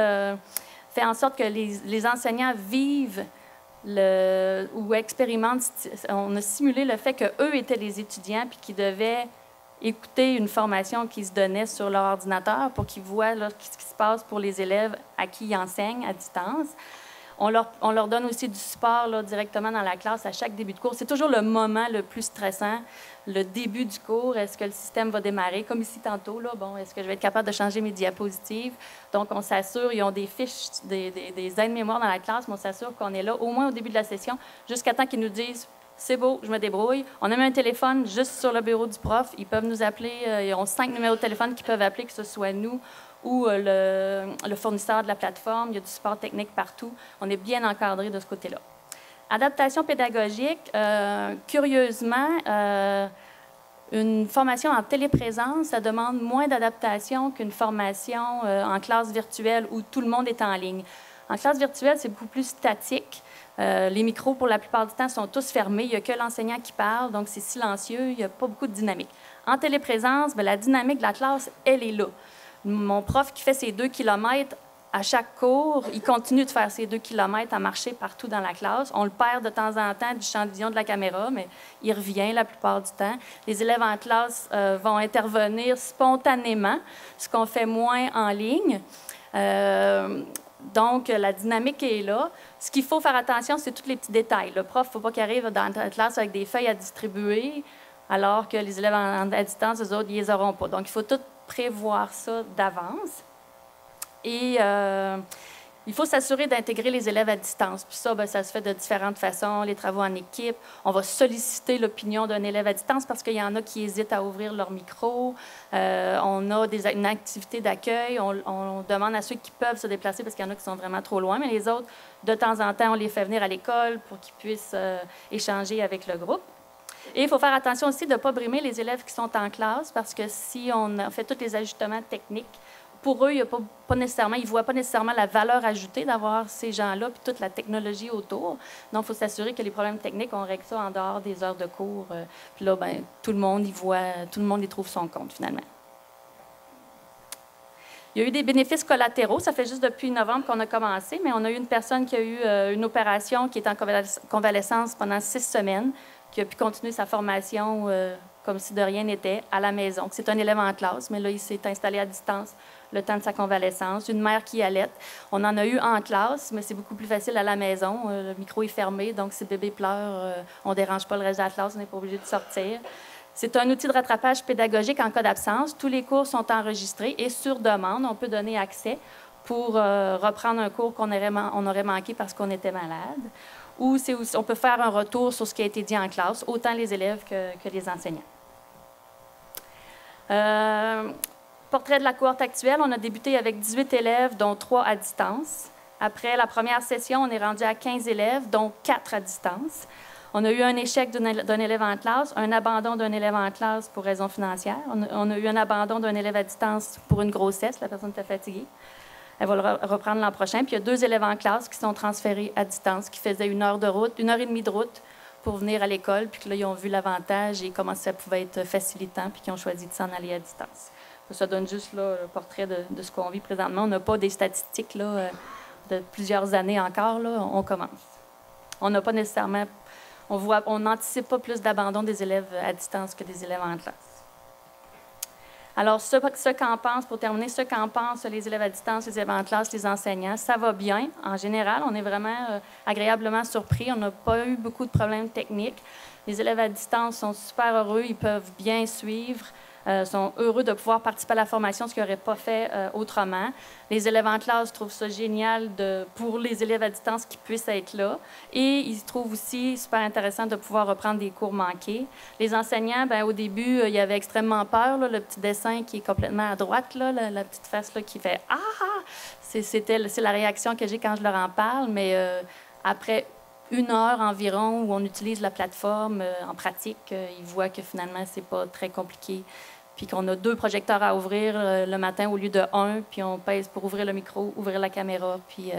fait en sorte que les enseignants vivent ou expérimentent. On a simulé le fait qu'eux étaient les étudiants puis qu'ils devaient écouter une formation qui se donnait sur leur ordinateur pour qu'ils voient là, ce qui se passe pour les élèves à qui ils enseignent à distance. On leur donne aussi du support là, directement dans la classe à chaque début de cours. C'est toujours le moment le plus stressant, le début du cours. Est-ce que le système va démarrer? Comme ici tantôt, là, est-ce que je vais être capable de changer mes diapositives? Donc, on s'assure, ils ont des fiches, des aides-mémoire dans la classe, mais on s'assure qu'on est là au moins au début de la session, jusqu'à temps qu'ils nous disent « c'est beau, je me débrouille ». On a mis un téléphone juste sur le bureau du prof. Ils peuvent nous appeler. Ils ont 5 numéros de téléphone qu'ils peuvent appeler, que ce soit nous ou le fournisseur de la plateforme. Il y a du support technique partout. On est bien encadré de ce côté-là. Adaptation pédagogique. Curieusement, une formation en téléprésence, ça demande moins d'adaptation qu'une formation en classe virtuelle où tout le monde est en ligne. En classe virtuelle, c'est beaucoup plus statique. Les micros, pour la plupart du temps, sont tous fermés. Il n'y a que l'enseignant qui parle, donc c'est silencieux. Il n'y a pas beaucoup de dynamique. En téléprésence, la dynamique de la classe, elle est là. Mon prof qui fait ses 2 kilomètres à chaque cours, il continue de faire ses 2 kilomètres à marcher partout dans la classe. On le perd de temps en temps du champ de vision de la caméra, mais il revient la plupart du temps. Les élèves en classe vont intervenir spontanément, ce qu'on fait moins en ligne. Donc, la dynamique est là. Ce qu'il faut faire attention, c'est tous les petits détails. Le prof, il ne faut pas qu'il arrive dans la classe avec des feuilles à distribuer, alors que les élèves à distance, eux autres, ils les auront pas. Donc, il faut tout prévoir ça d'avance. Et il faut s'assurer d'intégrer les élèves à distance. Puis ça, bien, ça se fait de différentes façons, les travaux en équipe. On va solliciter l'opinion d'un élève à distance parce qu'il y en a qui hésitent à ouvrir leur micro. On a une activité d'accueil. On demande à ceux qui peuvent se déplacer parce qu'il y en a qui sont vraiment trop loin. Mais les autres, de temps en temps, on les fait venir à l'école pour qu'ils puissent échanger avec le groupe. Et il faut faire attention aussi de ne pas brimer les élèves qui sont en classe parce que si on fait tous les ajustements techniques, pour eux, ils ne voient pas nécessairement la valeur ajoutée d'avoir ces gens-là puis toute la technologie autour. Donc, il faut s'assurer que les problèmes techniques, on règle ça en dehors des heures de cours. Puis là, bien, tout le monde y trouve son compte, finalement. Il y a eu des bénéfices collatéraux. Ça fait juste depuis novembre qu'on a commencé, mais on a eu une personne qui a eu une opération qui est en convalescence pendant 6 semaines, qui a pu continuer sa formation comme si de rien n'était à la maison. C'est un élève en classe, mais là, il s'est installé à distance le temps de sa convalescence. Une mère qui allaite. On en a eu en classe, mais c'est beaucoup plus facile à la maison. Le micro est fermé, donc si le bébé pleure, on ne dérange pas le reste de la classe, on n'est pas obligé de sortir. C'est un outil de rattrapage pédagogique en cas d'absence. Tous les cours sont enregistrés et sur demande, on peut donner accès pour reprendre un cours qu'on aurait manqué parce qu'on était malade. Ou on peut faire un retour sur ce qui a été dit en classe, autant les élèves que les enseignants. Portrait de la cohorte actuelle, on a débuté avec 18 élèves, dont 3 à distance. Après la première session, on est rendu à 15 élèves, dont 4 à distance. On a eu un échec d'un élève en classe, un abandon d'un élève en classe pour raison financière. On a eu un abandon d'un élève à distance pour une grossesse, la personne était fatiguée. Elle va le reprendre l'an prochain. Puis il y a 2 élèves en classe qui sont transférés à distance, qui faisaient 1 heure de route, 1 heure et demie de route pour venir à l'école, puis que là, ils ont vu l'avantage et comment ça pouvait être facilitant, puis qu'ils ont choisi de s'en aller à distance. Ça donne juste là, le portrait de ce qu'on vit présentement. On n'a pas des statistiques là, de plusieurs années encore. Là, on commence. On n'a pas nécessairement... On n'anticipe pas plus d'abandon des élèves à distance que des élèves en classe. Alors, ce qu'en pensent, pour terminer, ce qu'en pensent les élèves à distance, les élèves en classe, les enseignants, ça va bien. En général, on est vraiment agréablement surpris. On n'a pas eu beaucoup de problèmes techniques. Les élèves à distance sont super heureux. Ils peuvent bien suivre. Sont heureux de pouvoir participer à la formation, ce qu'ils n'auraient pas fait autrement. Les élèves en classe trouvent ça génial pour les élèves à distance qui puissent être là. Et ils trouvent aussi super intéressant de pouvoir reprendre des cours manqués. Les enseignants, bien, au début, il y avait extrêmement peur. Là, le petit dessin qui est complètement à droite, là, la petite face là, qui fait « Ah! » c'est la réaction que j'ai quand je leur en parle. Mais après 1 heure environ où on utilise la plateforme en pratique, ils voient que finalement, c'est pas très compliqué. Puis qu'on a 2 projecteurs à ouvrir le matin au lieu de 1, puis on pèse pour ouvrir le micro, ouvrir la caméra, puis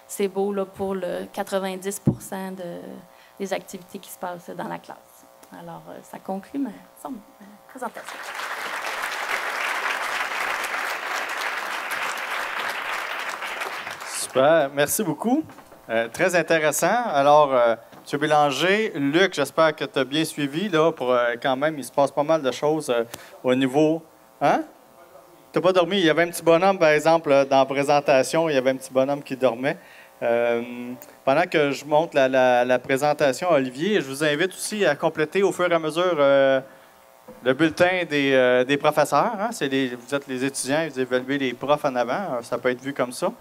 c'est beau là, pour le 90 % des activités qui se passent dans la classe. Alors, ça conclut ma présentation. Super, merci beaucoup. Très intéressant. Alors, M. Bélanger, Luc, j'espère que tu as bien suivi. Là, pour quand même, il se passe pas mal de choses au niveau... Hein? Tu n'as pas dormi? Il y avait un petit bonhomme, par exemple, dans la présentation, il y avait un petit bonhomme qui dormait. Pendant que je monte la présentation à Olivier, je vous invite aussi à compléter au fur et à mesure le bulletin des professeurs. Hein? Vous êtes les étudiants, vous évaluez les profs en avant. Ça peut être vu comme ça.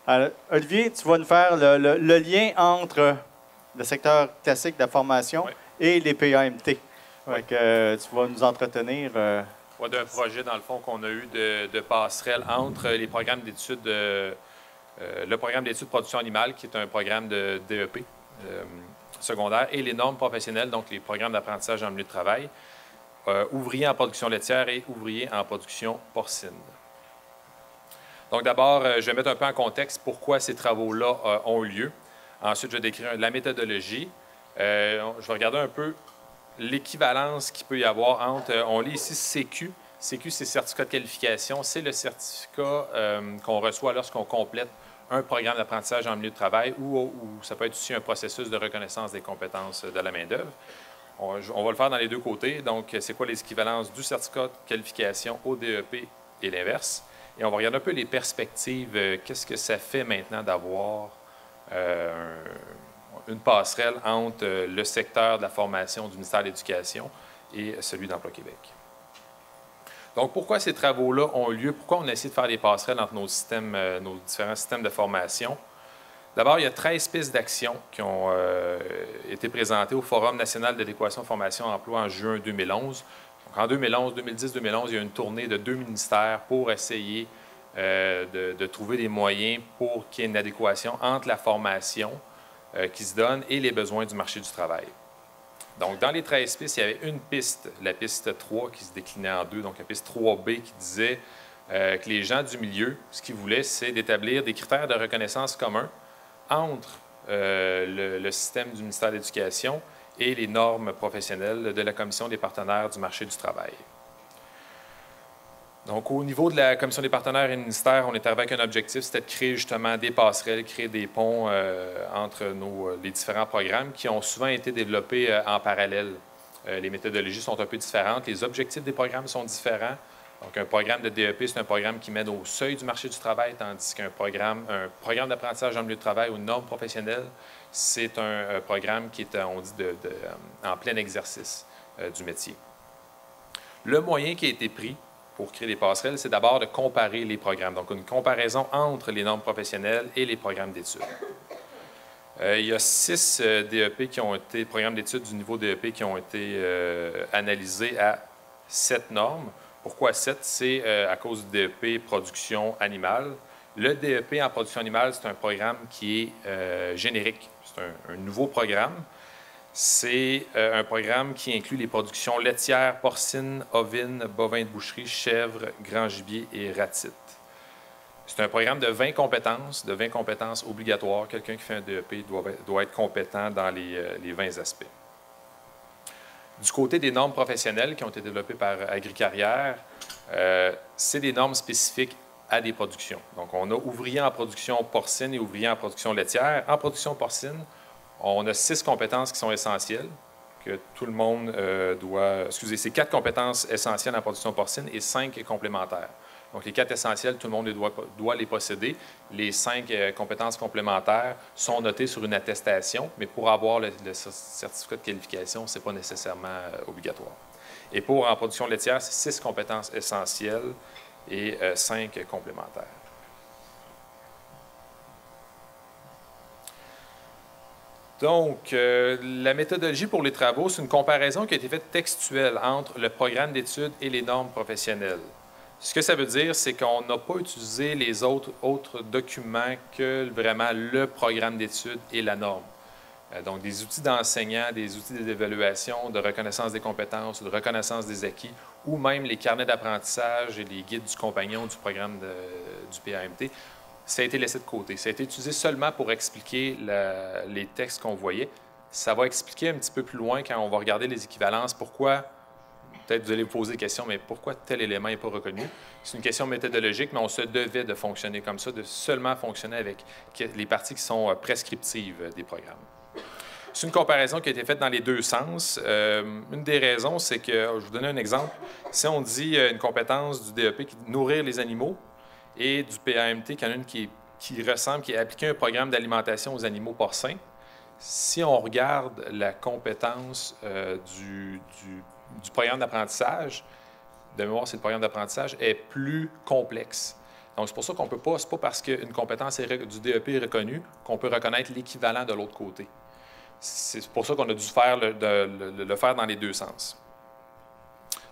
Alors, Olivier, tu vas nous faire le lien entre le secteur classique de la formation et les PAMT. Tu vas nous entretenir. D'un projet, dans le fond, qu'on a eu de passerelle entre les programmes d'études, le programme d'études de production animale, qui est un programme de DEP secondaire, et les normes professionnelles, donc les programmes d'apprentissage en milieu de travail, ouvriers en production laitière et ouvriers en production porcine. Donc d'abord, je vais mettre un peu en contexte pourquoi ces travaux-là ont eu lieu. Ensuite, je vais décrire la méthodologie. Je vais regarder un peu l'équivalence qu'il peut y avoir entre... on lit ici CQ. CQ, c'est certificat de qualification. C'est le certificat qu'on reçoit lorsqu'on complète un programme d'apprentissage en milieu de travail ou ça peut être aussi un processus de reconnaissance des compétences de la main-d'œuvre. On va le faire dans les 2 côtés. Donc, c'est quoi les équivalences du certificat de qualification au DEP et l'inverse? Et on va regarder un peu les perspectives, qu'est-ce que ça fait maintenant d'avoir une passerelle entre le secteur de la formation du ministère de l'Éducation et celui d'Emploi Québec. Donc, pourquoi ces travaux-là ont lieu? Pourquoi on a essayé de faire des passerelles entre nos différents systèmes de formation? D'abord, il y a 13 pistes d'action qui ont été présentées au Forum national d'adéquation formation-emploi en juin 2011. Donc, en 2010-2011, il y a eu une tournée de 2 ministères pour essayer de trouver des moyens pour qu'il y ait une adéquation entre la formation qui se donne et les besoins du marché du travail. Donc, dans les 13 pistes, il y avait une piste, la piste 3, qui se déclinait en deux, donc la piste 3B qui disait que les gens du milieu, ce qu'ils voulaient, c'est d'établir des critères de reconnaissance communs entre le système du ministère de l'Éducation et les normes professionnelles de la Commission des partenaires du marché du travail. Donc, au niveau de la Commission des partenaires et du ministère, on est arrivé avec un objectif, c'était de créer justement des passerelles, créer des ponts entre les différents programmes qui ont souvent été développés en parallèle. Les méthodologies sont un peu différentes, les objectifs des programmes sont différents. Donc, un programme de DEP, c'est un programme qui mène au seuil du marché du travail, tandis qu'un programme d'apprentissage en milieu de travail ou normes professionnelles, c'est un programme qui est, on dit, en plein exercice du métier. Le moyen qui a été pris pour créer des passerelles, c'est d'abord de comparer les programmes. Donc, une comparaison entre les normes professionnelles et les programmes d'études. Il y a 6 DEP qui ont été, programmes d'études du niveau DEP qui ont été analysés à 7 normes. Pourquoi 7? C'est à cause du DEP production animale. Le DEP en production animale, c'est un programme qui est générique. C'est un nouveau programme. C'est un programme qui inclut les productions laitières, porcines, ovines, bovins de boucherie, chèvres, grand gibier et ratites. C'est un programme de 20 compétences obligatoires. Quelqu'un qui fait un DEP doit être compétent dans les 20 aspects. Du côté des normes professionnelles qui ont été développées par Agricarrière, c'est des normes spécifiques à des productions. Donc, on a ouvrier en production porcine et ouvrier en production laitière. En production porcine, on a 6 compétences qui sont essentielles, que tout le monde c'est 4 compétences essentielles en production porcine et 5 complémentaires. Donc, les 4 essentielles, tout le monde doit les posséder. Les 5 compétences complémentaires sont notées sur une attestation, mais pour avoir le certificat de qualification, ce n'est pas nécessairement obligatoire. Et en production laitière, c'est 6 compétences essentielles et 5 complémentaires. Donc, la méthodologie pour les travaux, c'est une comparaison qui a été faite textuelle entre le programme d'études et les normes professionnelles. Ce que ça veut dire, c'est qu'on n'a pas utilisé les autres documents que vraiment le programme d'études et la norme. Donc, des outils d'enseignants, des outils d'évaluation, de reconnaissance des compétences, de reconnaissance des acquis, ou même les carnets d'apprentissage et les guides du compagnon du programme du PAMT. Ça a été laissé de côté. Ça a été utilisé seulement pour expliquer les textes qu'on voyait. Ça va expliquer un petit peu plus loin quand on va regarder les équivalences, pourquoi, peut-être vous allez vous poser des questions, mais pourquoi tel élément n'est pas reconnu? C'est une question méthodologique, mais on se devait de fonctionner comme ça, de seulement fonctionner avec les parties qui sont prescriptives des programmes. C'est une comparaison qui a été faite dans les deux sens. Une des raisons, c'est que, je vais vous donner un exemple, si on dit une compétence du DEP qui est nourrir les animaux, et du PAMT, qu'il y en a une qui est appliquée à un programme d'alimentation aux animaux porcins. Si on regarde la compétence du programme d'apprentissage, de mémoire, c'est le programme d'apprentissage, est plus complexe. Donc, c'est pour ça qu'on ne peut pas, c'est pas parce qu'une compétence du DEP est reconnue qu'on peut reconnaître l'équivalent de l'autre côté. C'est pour ça qu'on a dû le faire dans les deux sens.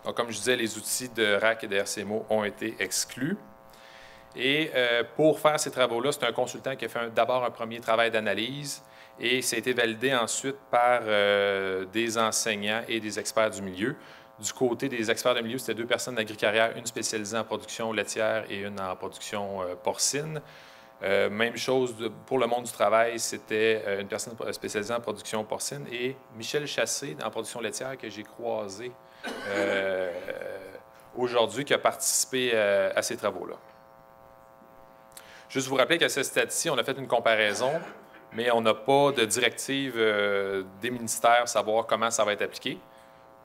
Donc, comme je disais, les outils de RAC et de RCMO ont été exclus. Et pour faire ces travaux-là, c'est un consultant qui a fait d'abord un premier travail d'analyse et ça a été validé ensuite par des enseignants et des experts du milieu. Du côté des experts du milieu, c'était 2 personnes d'Agricarrière, une spécialisée en production laitière et une en production porcine. Même chose pour le monde du travail, c'était une personne spécialisée en production porcine et Michel Chassé en production laitière que j'ai croisé aujourd'hui qui a participé à ces travaux-là. Juste vous rappeler qu'à ce stade-ci, on a fait une comparaison, mais on n'a pas de directive des ministères savoir comment ça va être appliqué.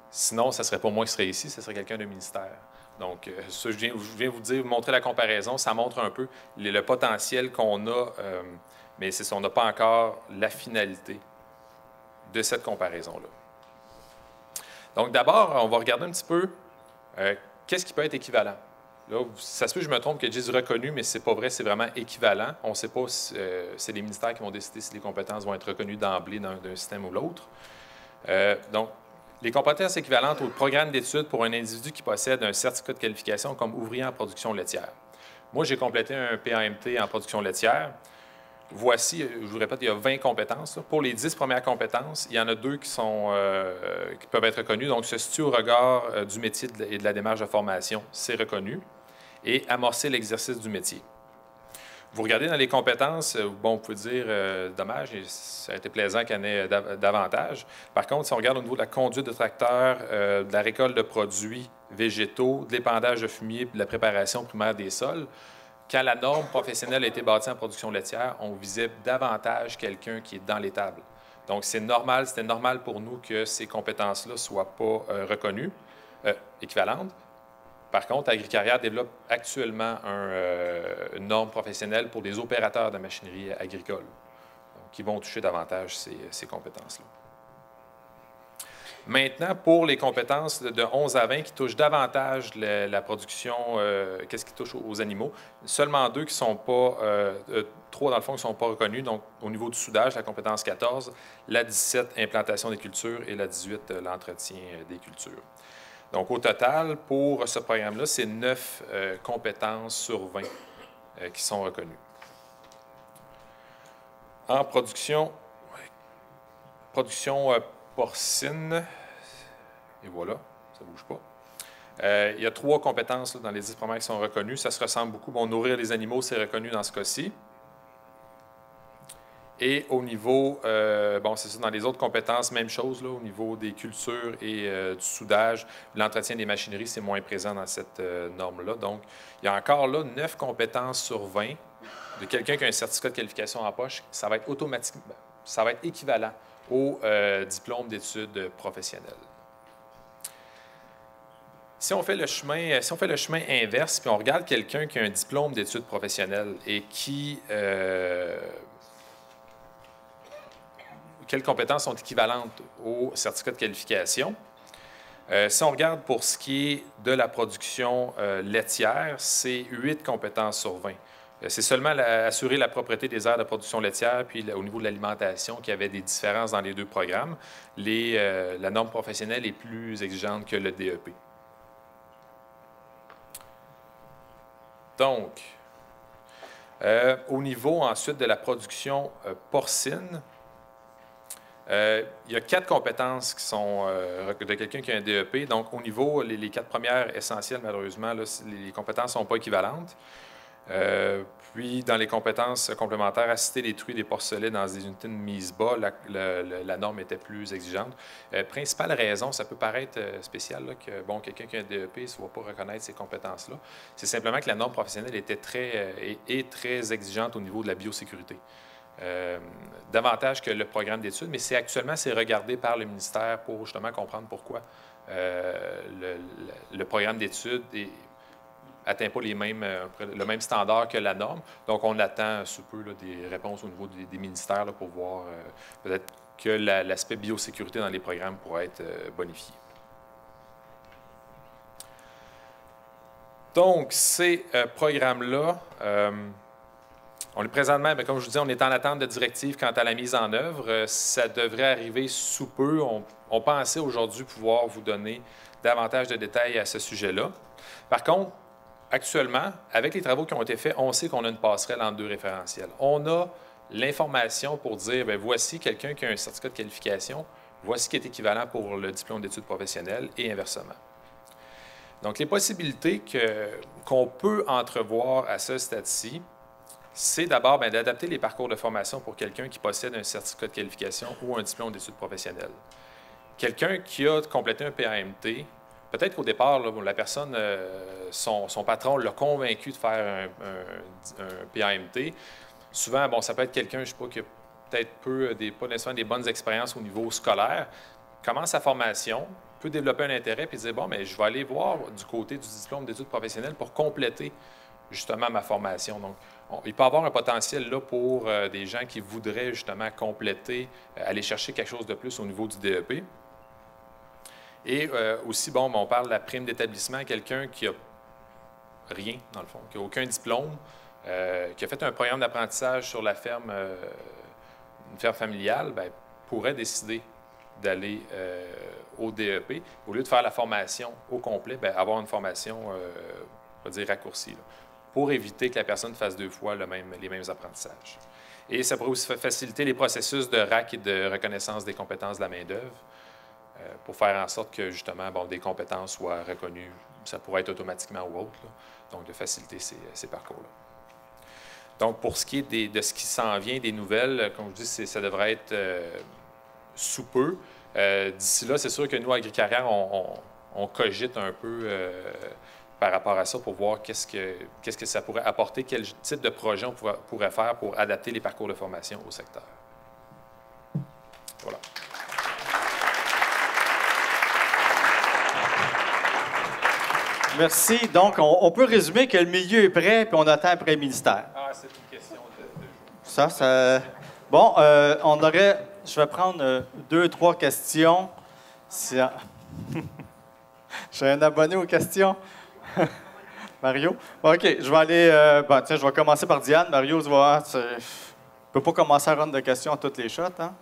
Sinon, ce ne serait pas moi qui serais ici, ce serait quelqu'un du ministère. Donc, ça, je viens vous montrer la comparaison. Ça montre un peu le potentiel qu'on a, mais c'est ça, on n'a pas encore la finalité de cette comparaison-là. Donc, d'abord, on va regarder un petit peu qu'est-ce qui peut être équivalent. Là, ça se peut que je me trompe que je dise reconnu, mais ce n'est pas vrai, c'est vraiment équivalent. On ne sait pas si c'est les ministères qui vont décider si les compétences vont être reconnues d'emblée d'un système ou l'autre. Donc, les compétences équivalentes au programme d'études pour un individu qui possède un certificat de qualification comme ouvrier en production laitière. Moi, j'ai complété un PAMT en production laitière. Voici, je vous répète, il y a 20 compétences. Là. Pour les 10 premières compétences, il y en a 2 qui peuvent être reconnues. Donc, se situe au regard du métier et de la démarche de formation, c'est reconnu. Et amorcer l'exercice du métier. Vous regardez dans les compétences, bon, vous pouvez dire, dommage, ça a été plaisant qu'il y en ait davantage. Par contre, si on regarde au niveau de la conduite de tracteur, de la récolte de produits végétaux, de l'épandage de fumier et de la préparation primaire des sols, quand la norme professionnelle a été bâtie en production laitière, on visait davantage quelqu'un qui est dans l'étable. Donc, c'était normal pour nous que ces compétences-là ne soient pas reconnues, équivalentes. Par contre, AgriCarrière développe actuellement une norme professionnelle pour des opérateurs de machinerie agricole, donc, qui vont toucher davantage ces compétences-là. Maintenant, pour les compétences de 11 à 20 qui touchent davantage la production, qu'est-ce qui touche aux animaux, seulement 2 qui ne sont pas, 3 dans le fond qui ne sont pas reconnus, donc au niveau du soudage, la compétence 14, la 17, implantation des cultures, et la 18, l'entretien des cultures. Donc, au total, pour ce programme-là, c'est 9 compétences sur 20 qui sont reconnues. En production porcine, et voilà, ça ne bouge pas. Il y a 3 compétences là, dans les 10 premières qui sont reconnues. Ça se ressemble beaucoup. Bon, nourrir les animaux, c'est reconnu dans ce cas-ci. Et au niveau, bon, c'est ça, dans les autres compétences, même chose, là, au niveau des cultures et du soudage, l'entretien des machineries, c'est moins présent dans cette norme-là. Donc, il y a encore là 9 compétences sur 20 de quelqu'un qui a un certificat de qualification en poche. Ça va être automatiquement, ça va être équivalent au diplôme d'études professionnelles. Si on fait le chemin inverse, puis on regarde quelqu'un qui a un diplôme d'études professionnelles et qui quelles compétences sont équivalentes au certificat de qualification. Si on regarde pour ce qui est de la production laitière, c'est 8 compétences sur 20. C'est seulement assurer la propreté des aires de production laitière, puis au niveau de l'alimentation, qu'il y avait des différences dans les 2 programmes. La norme professionnelle est plus exigeante que le DEP. Donc, au niveau ensuite de la production porcine, il y a 4 compétences qui sont de quelqu'un qui a un DEP. Donc, au niveau, les 4 premières essentielles, malheureusement, là, les compétences ne sont pas équivalentes. Puis, dans les compétences complémentaires, assister les truies et les porcelets dans des unités de mise bas, la norme était plus exigeante. Principale raison, ça peut paraître spécial, là, que bon, quelqu'un qui a un DEP ne va pas reconnaître ces compétences-là. C'est simplement que la norme professionnelle était très exigeante au niveau de la biosécurité. Davantage que le programme d'études, mais actuellement, c'est regardé par le ministère pour justement comprendre pourquoi le programme d'études n'atteint pas le même standard que la norme. Donc, on attend sous peu là, des réponses au niveau des ministères là, pour voir peut-être que l'aspect biosécurité dans les programmes pourrait être bonifié. Donc, ces programmes-là, on est présentement, comme je vous dis, on est en attente de directives quant à la mise en œuvre. Ça devrait arriver sous peu. On pensait aujourd'hui pouvoir vous donner davantage de détails à ce sujet-là. Par contre, actuellement, avec les travaux qui ont été faits, on sait qu'on a une passerelle entre 2 référentiels. On a l'information pour dire, bien, voici quelqu'un qui a un certificat de qualification, voici ce qui est équivalent pour le diplôme d'études professionnelles et inversement. Donc, les possibilités qu'on peut entrevoir à ce stade-ci, c'est d'abord d'adapter les parcours de formation pour quelqu'un qui possède un certificat de qualification ou un diplôme d'études professionnelles. Quelqu'un qui a complété un PAMT, peut-être qu'au départ, là, la personne, son patron l'a convaincu de faire un PAMT. Souvent, bon, ça peut être quelqu'un, je ne sais pas, qui a peut-être pas nécessairement des bonnes expériences au niveau scolaire, commence sa formation, peut développer un intérêt puis dire, bon, mais je vais aller voir du côté du diplôme d'études professionnelles pour compléter justement ma formation. Donc, il peut y avoir un potentiel là pour des gens qui voudraient justement compléter, aller chercher quelque chose de plus au niveau du DEP. Et aussi, bon, on parle de la prime d'établissement, quelqu'un qui a rien, dans le fond, qui n'a aucun diplôme, qui a fait un programme d'apprentissage sur la ferme, une ferme familiale, bien, pourrait décider d'aller au DEP. Au lieu de faire la formation au complet, bien, avoir une formation, on va dire, raccourcie, là, pour éviter que la personne fasse 2 fois les mêmes apprentissages. Et ça pourrait aussi faciliter les processus de RAC et de reconnaissance des compétences de la main-d'œuvre pour faire en sorte que, justement, bon, des compétences soient reconnues. Ça pourrait être automatiquement ou autre, là. Donc, de faciliter ces parcours-là. Donc, pour ce qui est de ce qui s'en vient, des nouvelles, comme je dis, ça devrait être sous peu. D'ici là, c'est sûr que nous, à Agricarrière, on cogite un peu par rapport à ça pour voir qu'est-ce que ça pourrait apporter, quel type de projet on pourrait faire pour adapter les parcours de formation au secteur. Voilà. Merci. Donc, on peut résumer que le milieu est prêt puis on attend après le ministère. Ah, c'est une question de Ça... Bon, je vais prendre 2, 3 questions. J'ai un abonné aux questions. Mario? OK, je vais aller... tiens, je vais commencer par Diane. Mario, tu vois, tu ne peux pas commencer à rendre de questions à toutes les shots, hein?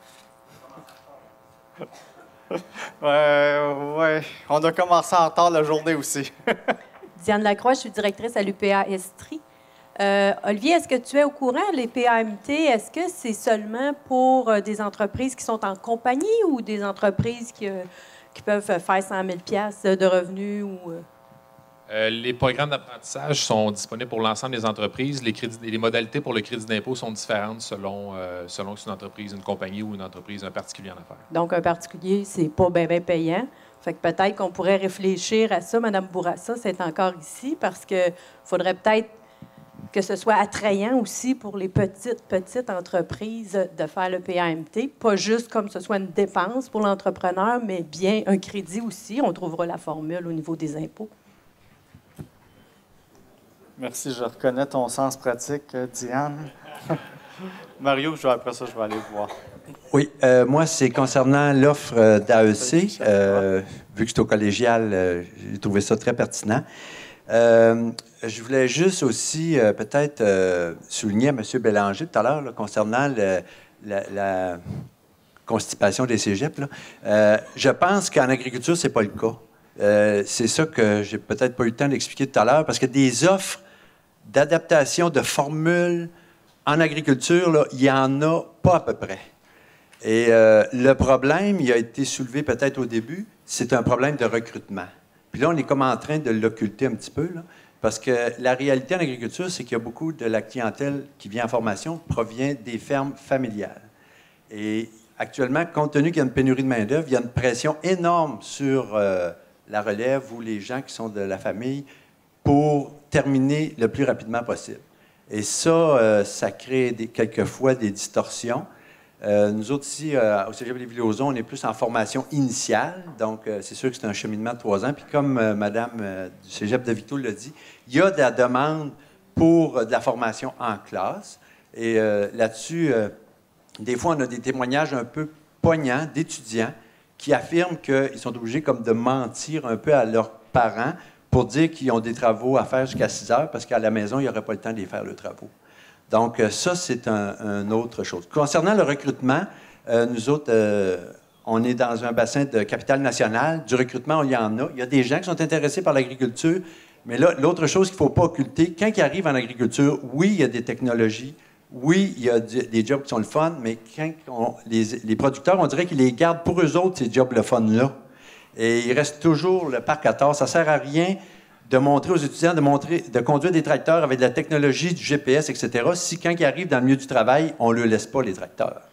Ouais. On a commencé en retard la journée aussi. Diane Lacroix, je suis directrice à l'UPA Estrie. Olivier, est-ce que tu es au courant, les PAMT, est-ce que c'est seulement pour des entreprises qui sont en compagnie ou des entreprises qui peuvent faire 100 000 $ de revenus? Les programmes d'apprentissage sont disponibles pour l'ensemble des entreprises. Les modalités pour le crédit d'impôt sont différentes selon que c'est une entreprise, une compagnie ou une entreprise, un particulier en affaires. Donc, un particulier, c'est pas bien payant. Fait que peut-être qu'on pourrait réfléchir à ça. Mme Bourassa, c'est encore ici, parce qu'il faudrait peut-être que ce soit attrayant aussi pour les petites entreprises de faire le PAMT. Pas juste comme ce soit une dépense pour l'entrepreneur, mais bien un crédit aussi. On trouvera la formule au niveau des impôts. Merci, je reconnais ton sens pratique, Diane. Mario, après ça, je vais aller voir. Oui, moi, c'est concernant l'offre d'AEC. Vu que c'est au collégial, j'ai trouvé ça très pertinent. Je voulais juste aussi peut-être souligner à M. Bélanger tout à l'heure concernant la constipation des cégeps. Je pense qu'en agriculture, ce n'est pas le cas. C'est ça que j'ai peut-être pas eu le temps d'expliquer tout à l'heure, parce que des offres d'adaptation de formules en agriculture, là, il n'y en a pas à peu près. Et le problème, il a été soulevé peut-être au début, c'est un problème de recrutement. Puis là, on est comme en train de l'occulter un petit peu, là, parce que la réalité en agriculture, c'est qu'il y a beaucoup de la clientèle qui vient en formation provient des fermes familiales. Et actuellement, compte tenu qu'il y a une pénurie de main-d'œuvre, il y a une pression énorme sur la relève ou les gens qui sont de la famille pour terminer le plus rapidement possible. Et ça, ça crée quelquefois des distorsions. Nous autres ici, au Cégep Lévis-Lauzon, on est plus en formation initiale, donc c'est sûr que c'est un cheminement de 3 ans. Puis comme Madame du Cégep de Victo l'a dit, il y a de la demande pour de la formation en classe. Et là-dessus, des fois, on a des témoignages un peu poignants d'étudiants qui affirment qu'ils sont obligés comme de mentir un peu à leurs parents pour dire qu'ils ont des travaux à faire jusqu'à 6 heures parce qu'à la maison, il n'y aurait pas le temps de les faire, les travaux. Donc, ça, c'est une autre chose. Concernant le recrutement, nous autres, on est dans un bassin de capital national. Du recrutement, il y en a. Il y a des gens qui sont intéressés par l'agriculture. Mais là, l'autre chose qu'il ne faut pas occulter, quand ils arrivent en agriculture, oui, il y a des technologies. Oui, il y a des jobs qui sont le fun, mais quand les producteurs, on dirait qu'ils les gardent pour eux autres, ces jobs le fun-là. Et il reste toujours le parc à tard. Ça ne sert à rien de montrer aux étudiants, de conduire des tracteurs avec de la technologie, du GPS, etc., si quand ils arrivent dans le milieu du travail, on ne leur laisse pas les tracteurs.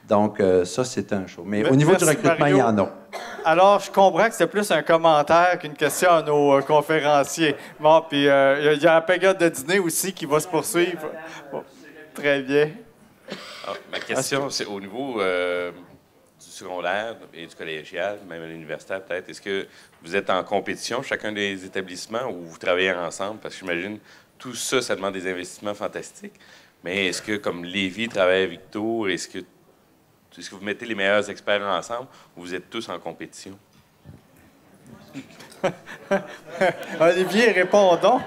Donc, ça, c'est un chose. Mais au niveau du recrutement, Mario, il y en a. Alors, je comprends que c'est plus un commentaire qu'une question à nos conférenciers. Bon, puis il y a la période de dîner aussi qui va se poursuivre. Bon, très bien. Ma question, c'est au niveau du secondaire et du collégial, même à l'universitaire peut-être, est-ce que vous êtes en compétition, chacun des établissements, ou vous travaillez ensemble? Parce que j'imagine tout ça, ça demande des investissements fantastiques. Mais est-ce que, comme Lévis travaille avec Victo, est-ce que vous mettez les meilleurs experts ensemble ou vous êtes tous en compétition? Olivier, réponds donc.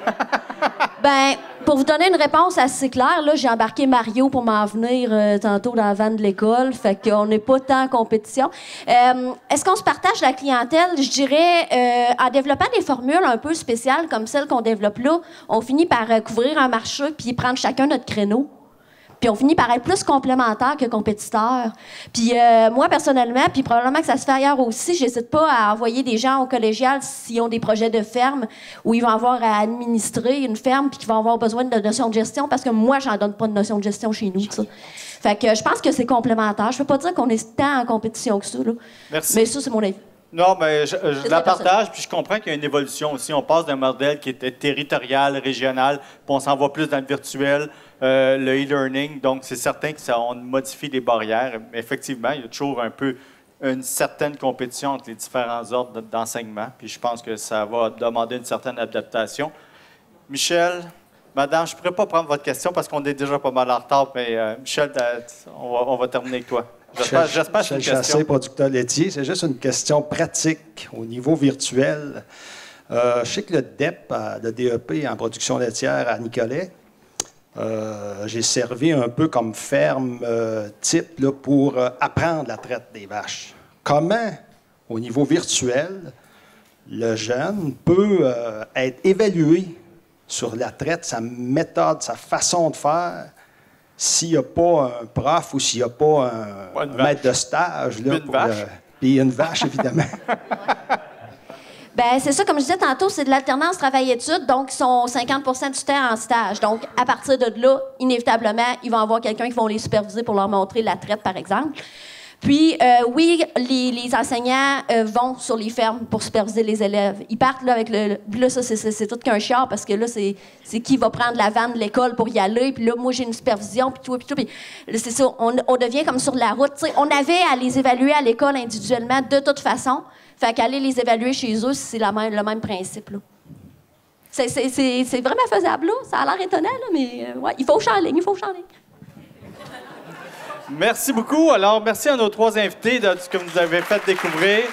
Ben, pour vous donner une réponse assez claire, là, j'ai embarqué Mario pour m'en venir tantôt dans la van de l'école, fait qu'on n'est pas tant en compétition. Est-ce qu'on se partage la clientèle? Je dirais, en développant des formules un peu spéciales comme celles qu'on développe là, on finit par couvrir un marché puis prendre chacun notre créneau. Puis on finit par être plus complémentaires que compétiteurs. Puis moi, personnellement, puis probablement que ça se fait ailleurs aussi, j'hésite pas à envoyer des gens au collégial s'ils ont des projets de ferme où ils vont avoir à administrer une ferme puis qu'ils vont avoir besoin de notions de gestion parce que moi, j'en donne pas de notion de gestion chez nous. Ça. Fait que je pense que c'est complémentaire. Je peux pas dire qu'on est tant en compétition que ça. Là. Merci. Mais ça, c'est mon avis. Non, mais je la partage, puis je comprends qu'il y a une évolution aussi. On passe d'un modèle qui était territorial, régional, puis on s'en va plus dans le virtuel, le e-learning. Donc, c'est certain qu'on modifie les barrières. Mais effectivement, il y a toujours un peu une certaine compétition entre les différents ordres d'enseignement, puis je pense que ça va demander une certaine adaptation. Michel, madame, je ne pourrais pas prendre votre question parce qu'on est déjà pas mal en retard, mais Michel, on va terminer avec toi. J'espère que c'est une Chassé, producteur laitier. C'est juste une question pratique au niveau virtuel. Je sais que le DEP, le DEP en production laitière à Nicolet, j'ai servi un peu comme ferme type là, pour apprendre la traite des vaches. Comment, au niveau virtuel, le jeune peut être évalué sur la traite, sa méthode, sa façon de faire, s'il n'y a pas un prof ou s'il n'y a pas un maître de stage. Là, puis une vache, évidemment. Bien, c'est ça, comme je disais tantôt, c'est de l'alternance travail-études, donc ils sont 50 du temps en stage. Donc, à partir de là, inévitablement, ils vont avoir quelqu'un qui va les superviser pour leur montrer la traite, par exemple. Puis, oui, les enseignants vont sur les fermes pour superviser les élèves. Ils partent là avec le... Puis là, ça, c'est tout qu'un chiard, parce que là, c'est qui va prendre la vanne de l'école pour y aller. Puis là, moi, j'ai une supervision, puis tout, puis tout. Puis c'est ça, on devient comme sur la route. T'sais, on avait à les évaluer à l'école individuellement, de toute façon. Fait qu'aller les évaluer chez eux, c'est le même principe, là. C'est vraiment faisable, là. Ça a l'air étonnant, là, mais ouais, il faut changer, il faut changer. Merci beaucoup. Alors, merci à nos trois invités de ce que vous nous avez fait découvrir.